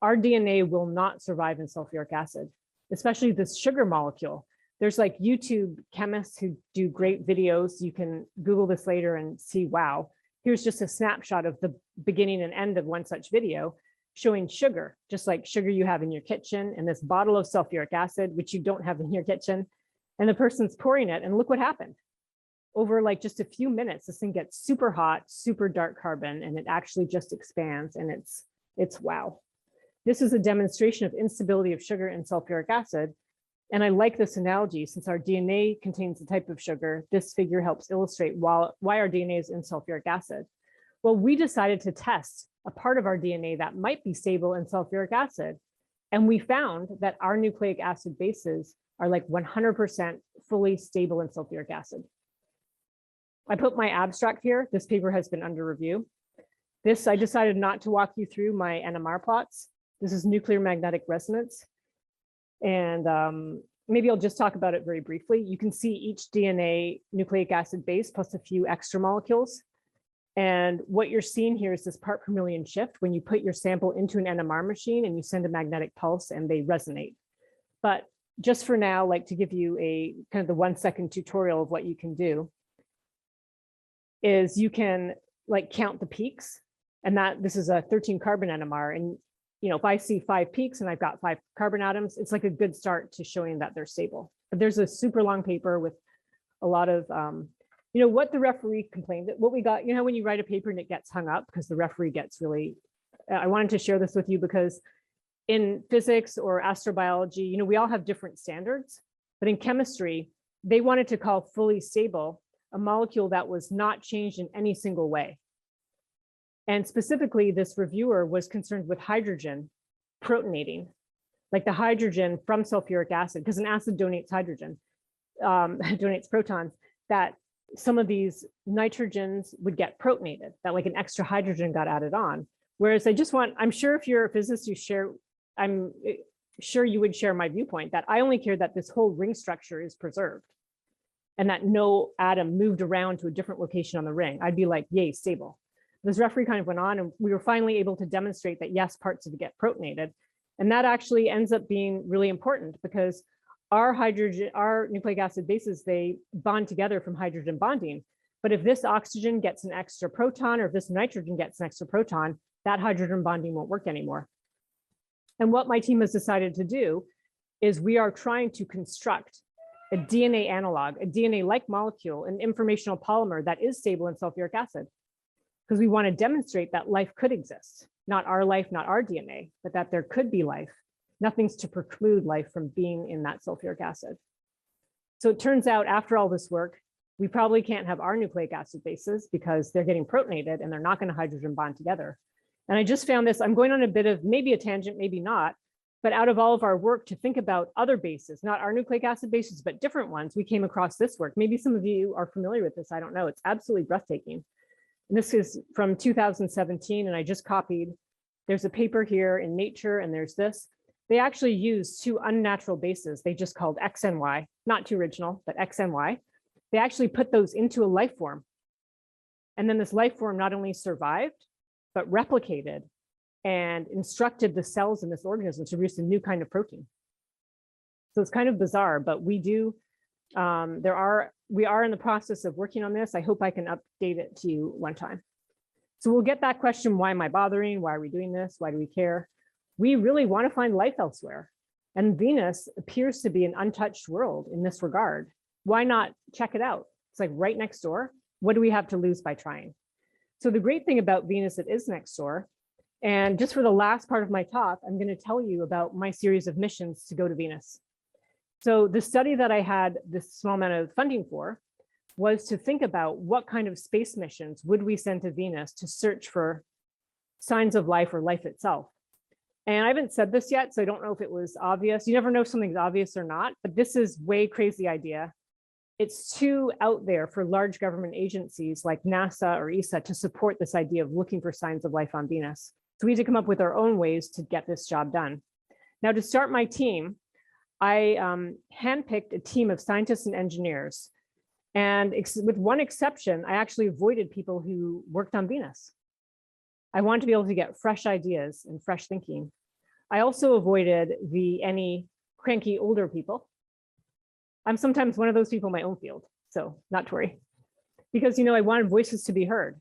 Our DNA will not survive in sulfuric acid, especially this sugar molecule. There's like YouTube chemists who do great videos. You can Google this later and see, wow, here's just a snapshot of the beginning and end of one such video showing sugar, just like sugar you have in your kitchen, and this bottle of sulfuric acid, which you don't have in your kitchen. And the person's pouring it, and look what happened. Over like just a few minutes, this thing gets super hot, super dark carbon, and it actually just expands, and it's wow. This is a demonstration of instability of sugar in sulfuric acid. And I like this analogy, since our DNA contains a type of sugar, this figure helps illustrate why our DNA is in sulfuric acid. Well, we decided to test a part of our DNA that might be stable in sulfuric acid. And we found that our nucleic acid bases are like 100% fully stable in sulfuric acid. I put my abstract here. This paper has been under review. I decided not to walk you through my NMR plots. This is nuclear magnetic resonance. And maybe I'll just talk about it very briefly. You can see each DNA nucleic acid base plus a few extra molecules. And what you're seeing here is this part per million shift when you put your sample into an NMR machine and you send a magnetic pulse and they resonate. But just for now, like to give you a kind of the 1-second tutorial of what you can do, is you can like count the peaks, and that this is a 13 carbon NMR. And if I see 5 peaks and I've got 5 carbon atoms, it's like a good start to showing that they're stable. But there's a super long paper with a lot of, what the referee complained, what we got, when you write a paper and it gets hung up because the referee gets really, I wanted to share this with you because in physics or astrobiology, we all have different standards, but in chemistry, they wanted to call fully stable a molecule that was not changed in any single way. And specifically, this reviewer was concerned with hydrogen protonating, like the hydrogen from sulfuric acid, because an acid donates hydrogen, donates protons, that some of these nitrogens would get protonated, that like an extra hydrogen got added on. Whereas I'm sure if you're a physicist, I'm sure you would share my viewpoint that I only care that this whole ring structure is preserved and that no atom moved around to a different location on the ring. I'd be like, yay, stable. This referee kind of went on, and we were finally able to demonstrate that yes, parts of it get protonated. And that actually ends up being really important because our nucleic acid bases, they bond together from hydrogen bonding. But if this oxygen gets an extra proton, or if this nitrogen gets an extra proton, that hydrogen bonding won't work anymore. And what my team has decided to do is we are trying to construct a DNA analog, a DNA-like molecule, an informational polymer that is stable in sulfuric acid, because we want to demonstrate that life could exist, not our life, not our DNA, but that there could be life. Nothing's to preclude life from being in that sulfuric acid. So it turns out after all this work, we probably can't have our nucleic acid bases because they're getting protonated and they're not going to hydrogen bond together. And I just found this, I'm going on a bit of maybe a tangent, maybe not, but out of all of our work to think about other bases, not our nucleic acid bases, but different ones, we came across this work. Maybe some of you are familiar with this, I don't know. It's absolutely breathtaking. And this is from 2017, and I just copied. There's a paper here in Nature, and there's this. They actually used two unnatural bases. They just called X and Y, not too original, but X and Y. They actually put those into a life form. And then this life form not only survived, but replicated and instructed the cells in this organism to produce a new kind of protein. So it's kind of bizarre, but we do, we are in the process of working on this. I hope I can update it to you one time. So we'll get that question, why am I bothering? Why are we doing this? Why do we care? We really want to find life elsewhere. And Venus appears to be an untouched world in this regard. Why not check it out? It's like right next door. What do we have to lose by trying? So the great thing about Venus, it is next door. And just for the last part of my talk, I'm going to tell you about my series of missions to go to Venus. So the study that I had this small amount of funding for was to think about what kind of space missions would we send to Venus to search for signs of life or life itself. And I haven't said this yet, so I don't know if it was obvious. You never know if something's obvious or not, but this is way crazy idea. It's too out there for large government agencies like NASA or ESA to support this idea of looking for signs of life on Venus. So we had to come up with our own ways to get this job done. Now, to start my team, I handpicked a team of scientists and engineers. And with one exception, I actually avoided people who worked on Venus. I wanted to be able to get fresh ideas and fresh thinking. I also avoided any cranky older people. I'm sometimes one of those people in my own field, so not to worry. Because, I wanted voices to be heard.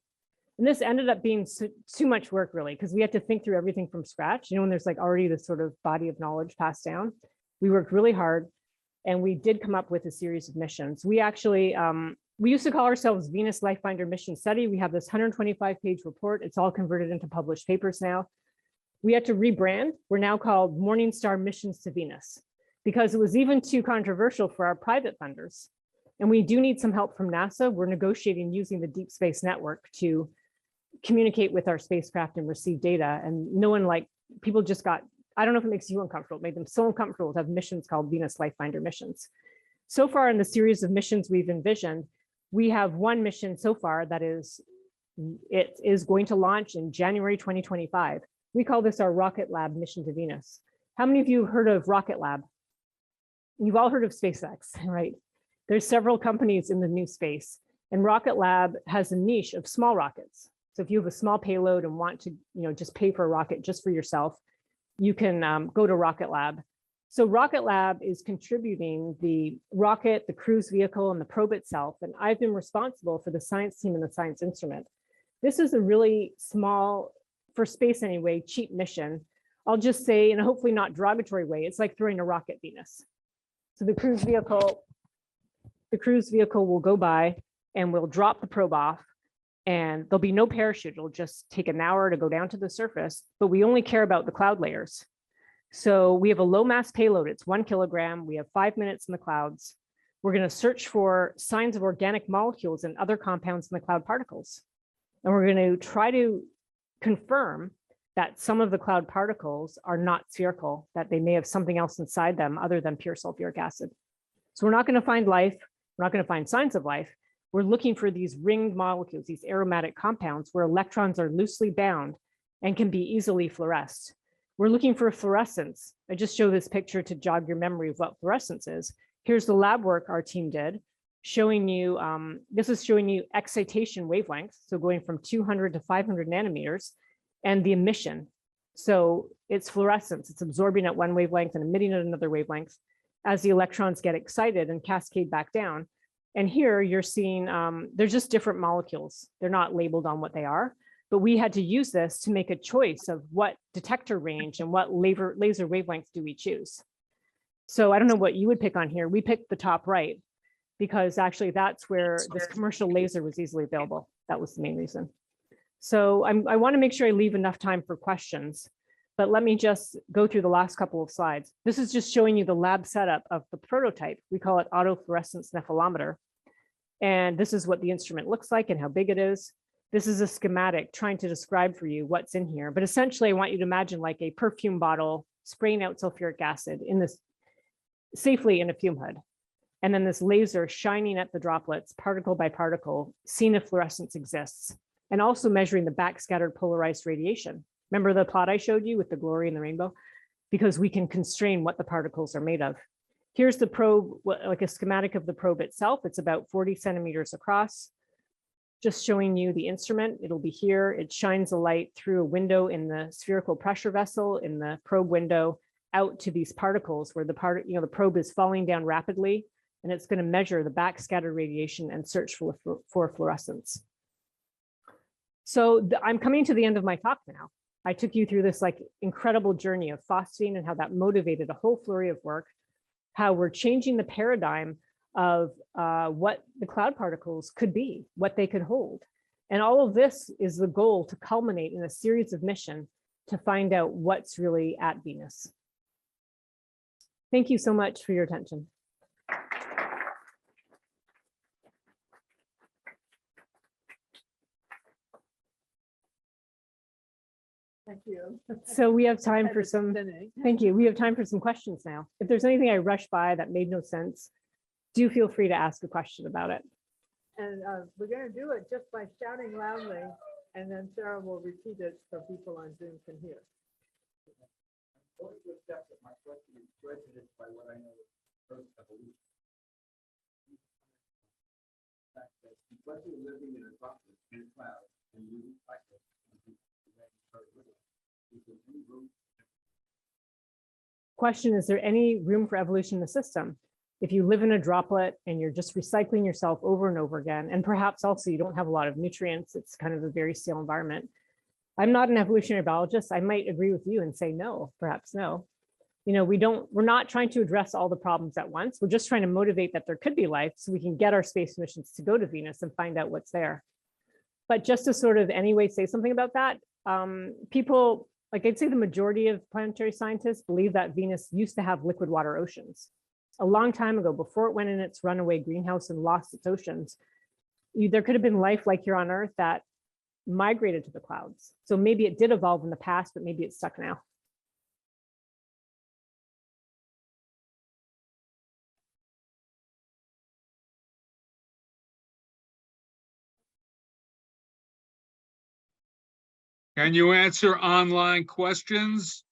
And this ended up being too much work, really, because we had to think through everything from scratch. When there's like already this sort of body of knowledge passed down. We worked really hard, and we did come up with a series of missions. We actually, we used to call ourselves Venus Life Finder Mission Study. We have this 125-page report. It's all converted into published papers now. We had to rebrand. We're now called Morningstar Missions to Venus, because it was even too controversial for our private funders. And we do need some help from NASA. We're negotiating using the Deep Space Network to communicate with our spacecraft and receive data. And no one people just got, I don't know if it makes you uncomfortable, it made them so uncomfortable to have missions called Venus Life Finder missions. So far in the series of missions we've envisioned, we have one mission so far that is going to launch in January 2025. We call this our Rocket Lab mission to Venus. How many of you have heard of Rocket Lab? You've all heard of SpaceX, right? There's several companies in the new space, and Rocket Lab has a niche of small rockets. So if you have a small payload and want to, just pay for a rocket just for yourself, you can go to Rocket Lab. So Rocket Lab is contributing the rocket, the cruise vehicle, and the probe itself. And I've been responsible for the science team and the science instrument. This is a really small, for space anyway, cheap mission. I'll just say, in a hopefully not derogatory way, it's like throwing a rocket at Venus. So the cruise vehicle will go by and we'll drop the probe off, and there'll be no parachute. It'll just take an hour to go down to the surface, but we only care about the cloud layers. So we have a low mass payload. It's 1 kilogram. We have 5 minutes in the clouds. We're going to search for signs of organic molecules and other compounds in the cloud particles. And we're going to try to confirm that some of the cloud particles are not spherical, that they may have something else inside them other than pure sulfuric acid. So we're not going to find life. We're not going to find signs of life. We're looking for these ringed molecules, these aromatic compounds where electrons are loosely bound and can be easily fluoresced. We're looking for fluorescence. I just show this picture to jog your memory of what fluorescence is. Here's the lab work our team did, showing you, this is showing you excitation wavelengths, so going from 200 to 500 nanometers, and the emission. So it's fluorescence, it's absorbing at one wavelength and emitting at another wavelength as the electrons get excited and cascade back down. And here you're seeing, they're just different molecules. They're not labeled on what they are, but we had to use this to make a choice of what detector range and what laser wavelength do we choose. So I don't know what you would pick on here. We picked the top right, because actually that's where this commercial laser was easily available. That was the main reason. So I want to make sure I leave enough time for questions, but let me just go through the last couple of slides. This is just showing you the lab setup of the prototype. We call it autofluorescence nephelometer. And this is what the instrument looks like and how big it is. This is a schematic trying to describe for you what's in here. But essentially, I want you to imagine like a perfume bottle spraying out sulfuric acid in this safely in a fume hood. And then this laser shining at the droplets, particle by particle, seeing if fluorescence exists, and also measuring the backscattered polarized radiation. Remember the plot I showed you with the glory and the rainbow? Because we can constrain what the particles are made of. Here's the probe, like a schematic of the probe itself. It's about 40 centimeters across. Just showing you the instrument. It'll be here. It shines a light through a window in the spherical pressure vessel in the probe window out to these particles where the probe is falling down rapidly, and it's going to measure the backscattered radiation and search for fluorescence. So I'm coming to the end of my talk now. I took you through this like incredible journey of phosphine and how that motivated a whole flurry of work, how we're changing the paradigm of what the cloud particles could be, what they could hold. And all of this is the goal to culminate in a series of missions to find out what's really at Venus. Thank you so much for your attention. Thank you. So we have time for some, thank you. We have time for some questions now. If there's anything I rushed by that made no sense, do feel free to ask a question about it. And we're going to do it just by shouting loudly, and then Sara will repeat it so people on Zoom can hear. I'm going to accept that my question is prejudiced by what I know of Earth evolution. The fact that because we're living in a droplet in a cloud and moving cycles, question, is there any room for evolution in the system? If you live in a droplet and you're just recycling yourself over and over again, and perhaps also you don't have a lot of nutrients, it's kind of a very stale environment. I'm not an evolutionary biologist. I might agree with you and say no, perhaps no. You know, we're not trying to address all the problems at once. We're just trying to motivate that there could be life so we can get our space missions to go to Venus and find out what's there. But just to sort of anyway say something about that, people, like I'd say the majority of planetary scientists believe that Venus used to have liquid water oceans. A long time ago, before it went in its runaway greenhouse and lost its oceans, there could have been life like here on Earth that migrated to the clouds. So maybe it did evolve in the past, but maybe it's stuck now. Can you answer online questions?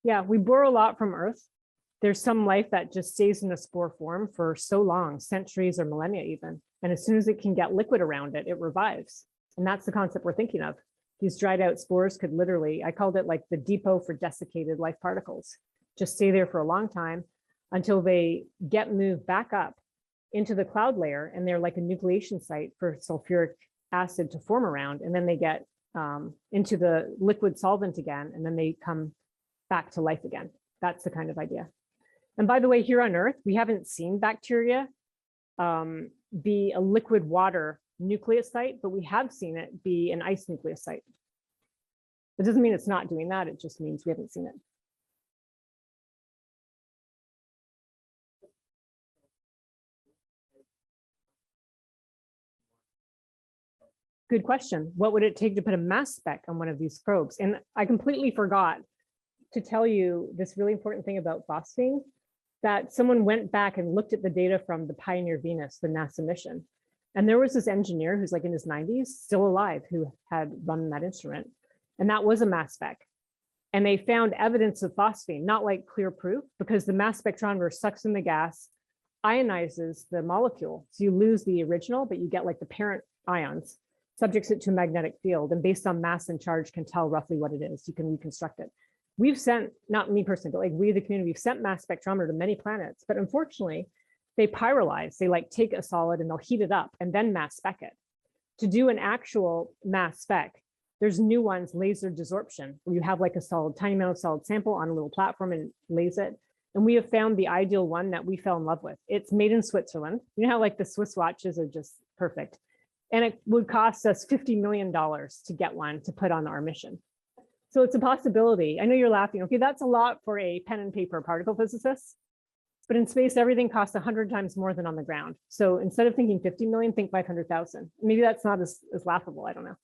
Yeah, we borrow a lot from Earth. There's some life that just stays in a spore form for so long, centuries or millennia even. And as soon as it can get liquid around it, it revives. And that's the concept we're thinking of. These dried out spores could literally, I called it like the depot for desiccated life particles. Just stay there for a long time until they get moved back up into the cloud layer, and they're like a nucleation site for sulfuric acid to form around, and then they get into the liquid solvent again, and then they come back to life again. That's the kind of idea. And by the way, here on Earth, we haven't seen bacteria be a liquid water nucleosite, but we have seen it be an ice nucleosite. It doesn't mean it's not doing that, it just means we haven't seen it. Good question. What would it take to put a mass spec on one of these probes? And I completely forgot to tell you this really important thing about phosphine. that someone went back and looked at the data from the Pioneer Venus, the NASA mission. And there was this engineer who's like in his 90s, still alive, who had run that instrument. And that was a mass spec. And they found evidence of phosphine, not like clear proof, because the mass spectrometer sucks in the gas, ionizes the molecule. So you lose the original, but you get like the parent ions, subjects it to a magnetic field, and based on mass and charge can tell roughly what it is. You can reconstruct it. We've sent, not me personally, but like we, the community, we've sent mass spectrometer to many planets, but unfortunately, they pyrolyze. They like take a solid and they'll heat it up and then mass spec it. To do an actual mass spec, there's new ones, laser desorption, where you have like a solid, tiny amount of solid sample on a little platform and laser it. And we have found the ideal one that we fell in love with. It's made in Switzerland. You know how like the Swiss watches are just perfect. And it would cost us $50 million to get one to put on our mission. So it's a possibility. I know you're laughing. Okay, that's a lot for a pen and paper particle physicist. But in space, everything costs 100 times more than on the ground. So instead of thinking 50 million, think 500,000. Maybe that's not as laughable. I don't know.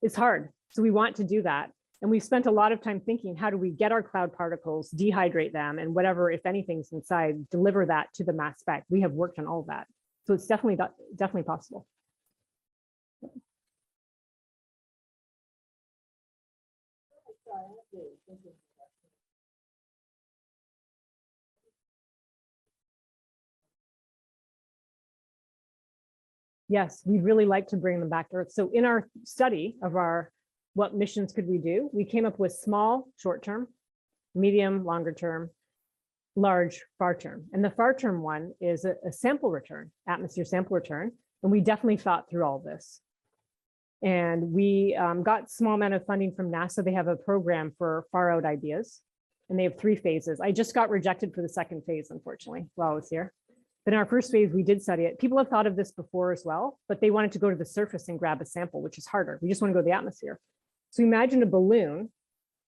It's hard. So we want to do that. And we've spent a lot of time thinking, how do we get our cloud particles, dehydrate them, and whatever, if anything's inside, deliver that to the mass spec. We have worked on all of that. So it's definitely possible. Yes, we'd really like to bring them back to Earth. So in our study of what missions could we do, we came up with small, short-term, medium, longer term, large, far-term. And the far-term one is a sample return, atmosphere sample return. And we definitely thought through all this. And we got a small amount of funding from NASA. They have a program for far out ideas, and they have 3 phases. I just got rejected for the 2nd phase, unfortunately, while I was here. But in our first phase, we did study it. People have thought of this before as well, but they wanted to go to the surface and grab a sample, which is harder. We just want to go to the atmosphere. So imagine a balloon,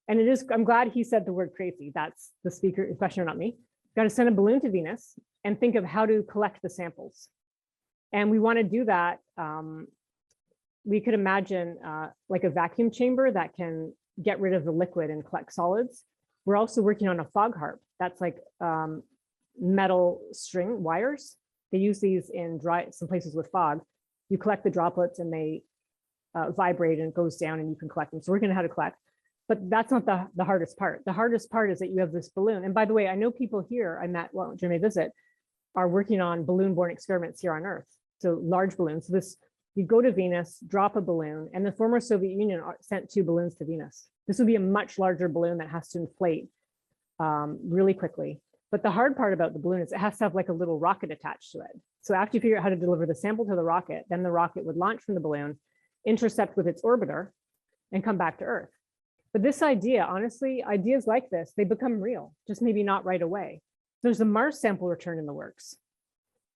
and it is, I'm glad he said the word crazy. That's the speaker, the questioner, not me. Got to send a balloon to Venus and think of how to collect the samples. And we want to do that. We could imagine like a vacuum chamber that can get rid of the liquid and collect solids. We're also working on a fog harp. That's like metal string wires. They use these in some places with fog. You collect the droplets and they vibrate and it goes down and you can collect them. So we're going to how to collect, but that's not the hardest part. The hardest part is that you have this balloon. And by the way, I know people here I met, well, during my visit, are working on balloon-borne experiments here on Earth. So large balloons. So this, you go to Venus, drop a balloon, and the former Soviet Union sent 2 balloons to Venus. This would be a much larger balloon that has to inflate really quickly. But the hard part about the balloon is it has to have like a little rocket attached to it. So after you figure out how to deliver the sample to the rocket, then the rocket would launch from the balloon, intercept with its orbiter, and come back to Earth. But this idea, honestly, ideas like this, they become real, just maybe not right away. There's a Mars sample return in the works,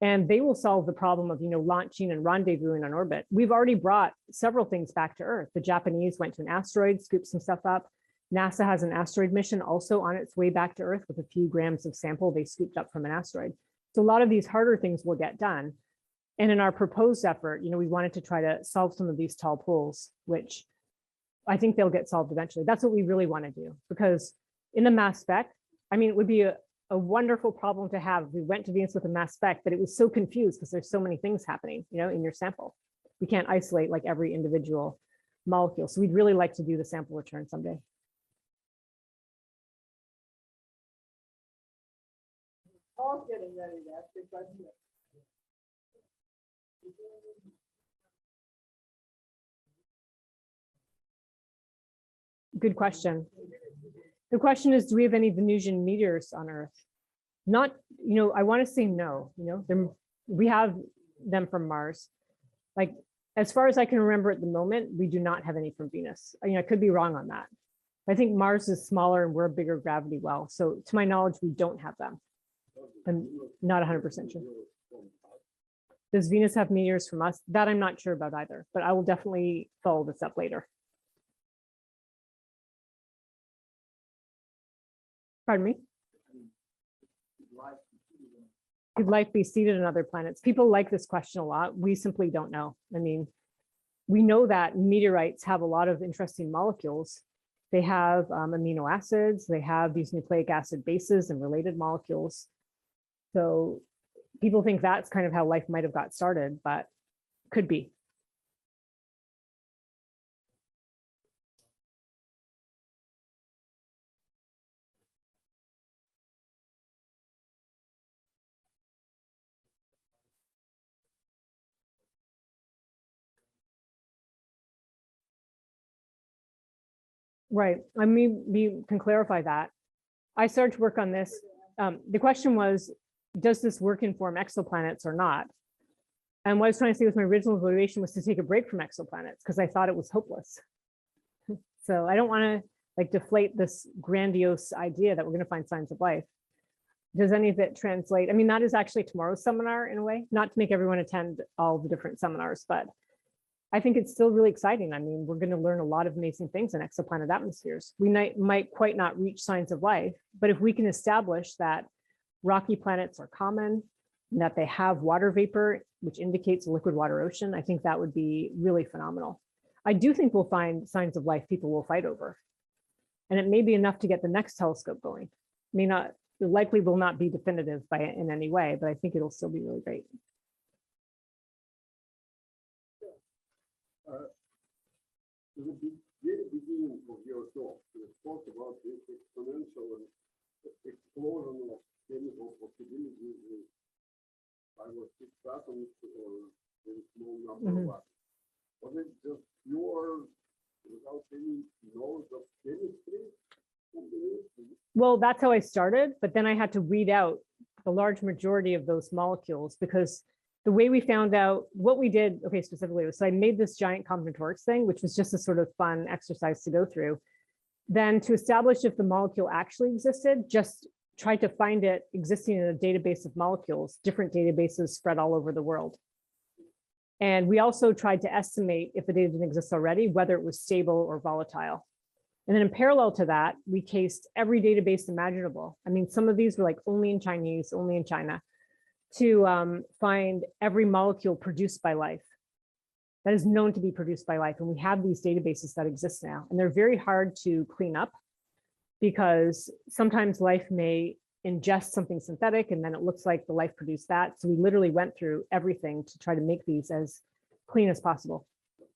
and they will solve the problem of, launching and rendezvousing on orbit. We've already brought several things back to Earth. The Japanese went to an asteroid, scooped some stuff up. NASA has an asteroid mission also on its way back to Earth with a few grams of sample they scooped up from an asteroid. So a lot of these harder things will get done. And in our proposed effort, we wanted to try to solve some of these tall poles, which I think they'll get solved eventually. That's what we really want to do, because in the mass spec, it would be a wonderful problem to have. We went to Venus with a mass spec, but it was so confused because there's so many things happening, in your sample. We can't isolate like every individual molecule. So we'd really like to do the sample return someday. Paul's getting ready to ask a question. Good question. The question is, do we have any Venusian meteors on Earth? Not, I want to say no, we have them from Mars. Like, as far as I can remember at the moment, we do not have any from Venus. I could be wrong on that. I think Mars is smaller and we're a bigger gravity well. So to my knowledge, we don't have them. I'm not 100% sure. Does Venus have meteors from us? That I'm not sure about either, but I will definitely follow this up later. Pardon me? Could life be seeded on other planets? People like this question a lot. We simply don't know. We know that meteorites have a lot of interesting molecules. They have amino acids, they have these nucleic acid bases and related molecules. So people think that's kind of how life might have got started, but could be. Right. I mean, we can clarify that. I started to work on this. The question was, does this work in form exoplanets or not? And what I was trying to say with my original motivation was to take a break from exoplanets because I thought it was hopeless. So I don't want to like deflate this grandiose idea that we're going to find signs of life. Does any of it translate? I mean, that is actually tomorrow's seminar in a way, not to make everyone attend all the different seminars, but I think it's still really exciting. I mean, we're going to learn a lot of amazing things in exoplanet atmospheres. We might quite not reach signs of life, but if we can establish that rocky planets are common, and that they have water vapor, which indicates a liquid water ocean, I think that would be really phenomenal. I do think we'll find signs of life people will fight over. And it may be enough to get the next telescope going. It likely will not be definitive in any way, but I think it'll still be really great. To the very beginning of your talk, you spoke about this exponential and explosion of chemical possibilities with 5 or 6 atoms or a small number of atoms. Was it just pure, without any knowledge of chemistry? Well, that's how I started, but then I had to weed out the large majority of those molecules because the way we found out what we did, okay, specifically, was so I made this giant combinatorics thing, which was just a sort of fun exercise to go through. Then to establish if the molecule actually existed, just tried to find it existing in a database of molecules, different databases spread all over the world. And we also tried to estimate if the data didn't exist already, whether it was stable or volatile. And then in parallel to that, we cased every database imaginable. I mean, some of these were like only in Chinese, only in China, to find every molecule produced by life that is known to be produced by life. And we have these databases that exist now, and they're very hard to clean up because sometimes life may ingest something synthetic and then it looks like the life produced that. So we literally went through everything to try to make these as clean as possible.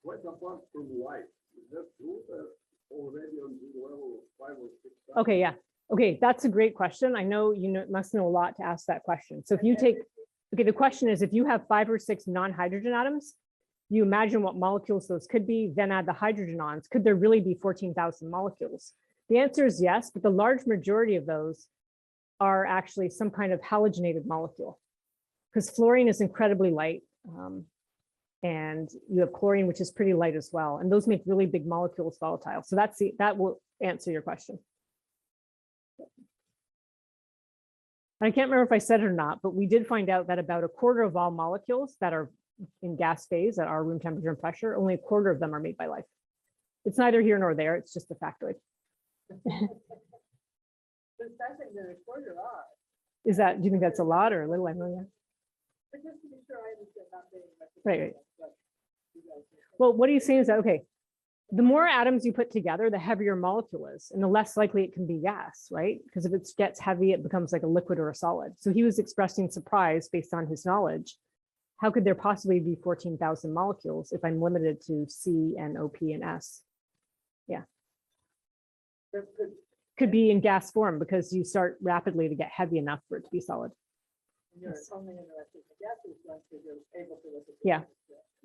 Quite apart from life, is that true that already on the level of 5 or 6? Okay, yeah. Okay, that's a great question. I know you must know a lot to ask that question. So if you take, okay, the question is if you have 5 or 6 non-hydrogen atoms, you imagine what molecules those could be, then add the hydrogen ions. Could there really be 14,000 molecules? The answer is yes, but the large majority of those are actually some kind of halogenated molecule because fluorine is incredibly light. And you have chlorine, which is pretty light as well. And those make really big molecules volatile. So that will answer your question. I can't remember if I said it or not, but we did find out that about 1/4 of all molecules that are in gas phase at our room temperature and pressure, only 1/4 of them are made by life. It's neither here nor there. It's just a factoid. Is that, do you think that's a lot or a little? I know, yeah. Right. Well, what are you saying is that, okay, the more atoms you put together, the heavier molecule is, and the less likely it can be gas, right? Because if it gets heavy, it becomes like a liquid or a solid. So he was expressing surprise based on his knowledge. How could there possibly be 14,000 molecules if I'm limited to C and OP and S? Yeah. Could be in gas form because you start rapidly to get heavy enough for it to be solid. Yes. Only interested in the gases once you're able to look at the Yeah,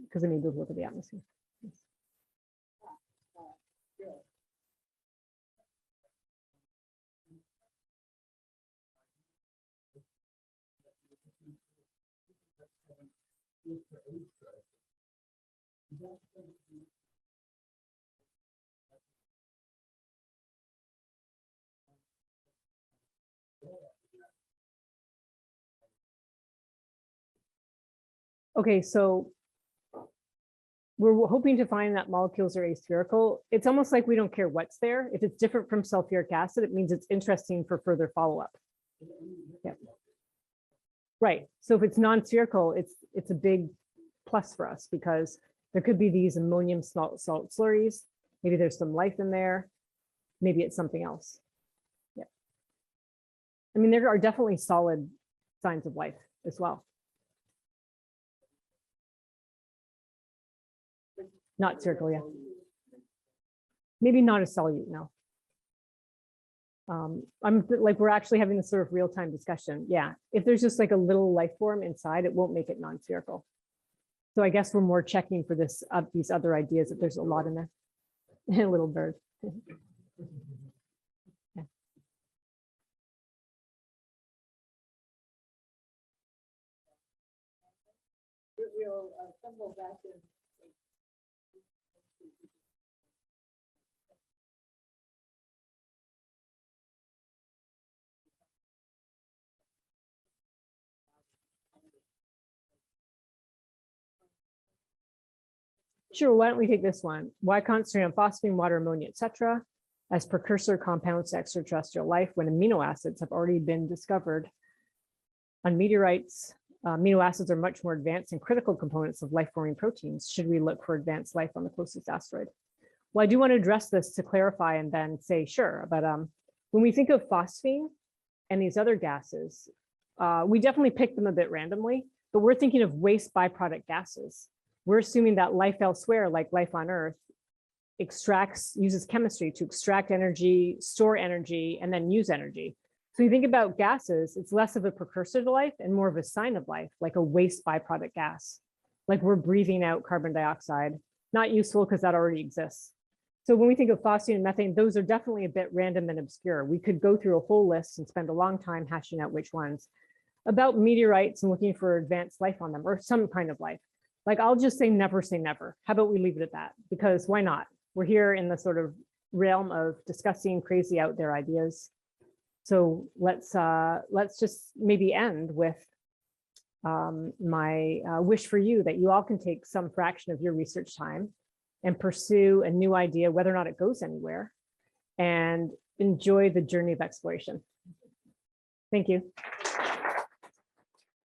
because I need to look at the atmosphere. Yes. Okay, so we're hoping to find that molecules are aspherical. It's almost like we don't care what's there. If it's different from sulfuric acid, it means it's interesting for further follow-up. Yeah. Right. So if it's non-spherical, it's a big plus for us because there could be these ammonium salt slurries. Maybe there's some life in there. Maybe it's something else. Yeah. I mean, there are definitely solid signs of life as well. Not spherical, yeah. Maybe not a solute, no. I'm like, we're actually having this sort of real-time discussion. Yeah, if there's just like a little life form inside, it won't make it non-spherical. So I guess we're more checking for this, these other ideas that there's a lot in there. A little bird. Yeah. We'll assemble back in. Sure, why don't we take this one? Why concentrate on phosphine, water, ammonia, etc., as precursor compounds to extraterrestrial life when amino acids have already been discovered on meteorites? Amino acids are much more advanced and critical components of life-forming proteins. Should we look for advanced life on the closest asteroid? Well, I do want to address this to clarify and then say sure, but when we think of phosphine and these other gases, we definitely pick them a bit randomly, but we're thinking of waste byproduct gases. We're assuming that life elsewhere, like life on Earth, uses chemistry to extract energy, store energy, and then use energy. So you think about gases, it's less of a precursor to life and more of a sign of life, like a waste byproduct gas. Like we're breathing out carbon dioxide, not useful because that already exists. So when we think of phosphine and methane, those are definitely a bit random and obscure. We could go through a whole list and spend a long time hashing out which ones. About meteorites and looking for advanced life on them or some kind of life. Like I'll just say never say never. How about we leave it at that? Because why not? We're here in the sort of realm of discussing crazy out there ideas. So let's just maybe end with my wish for you that you all can take some fraction of your research time and pursue a new idea, whether or not it goes anywhere, and enjoy the journey of exploration. Thank you.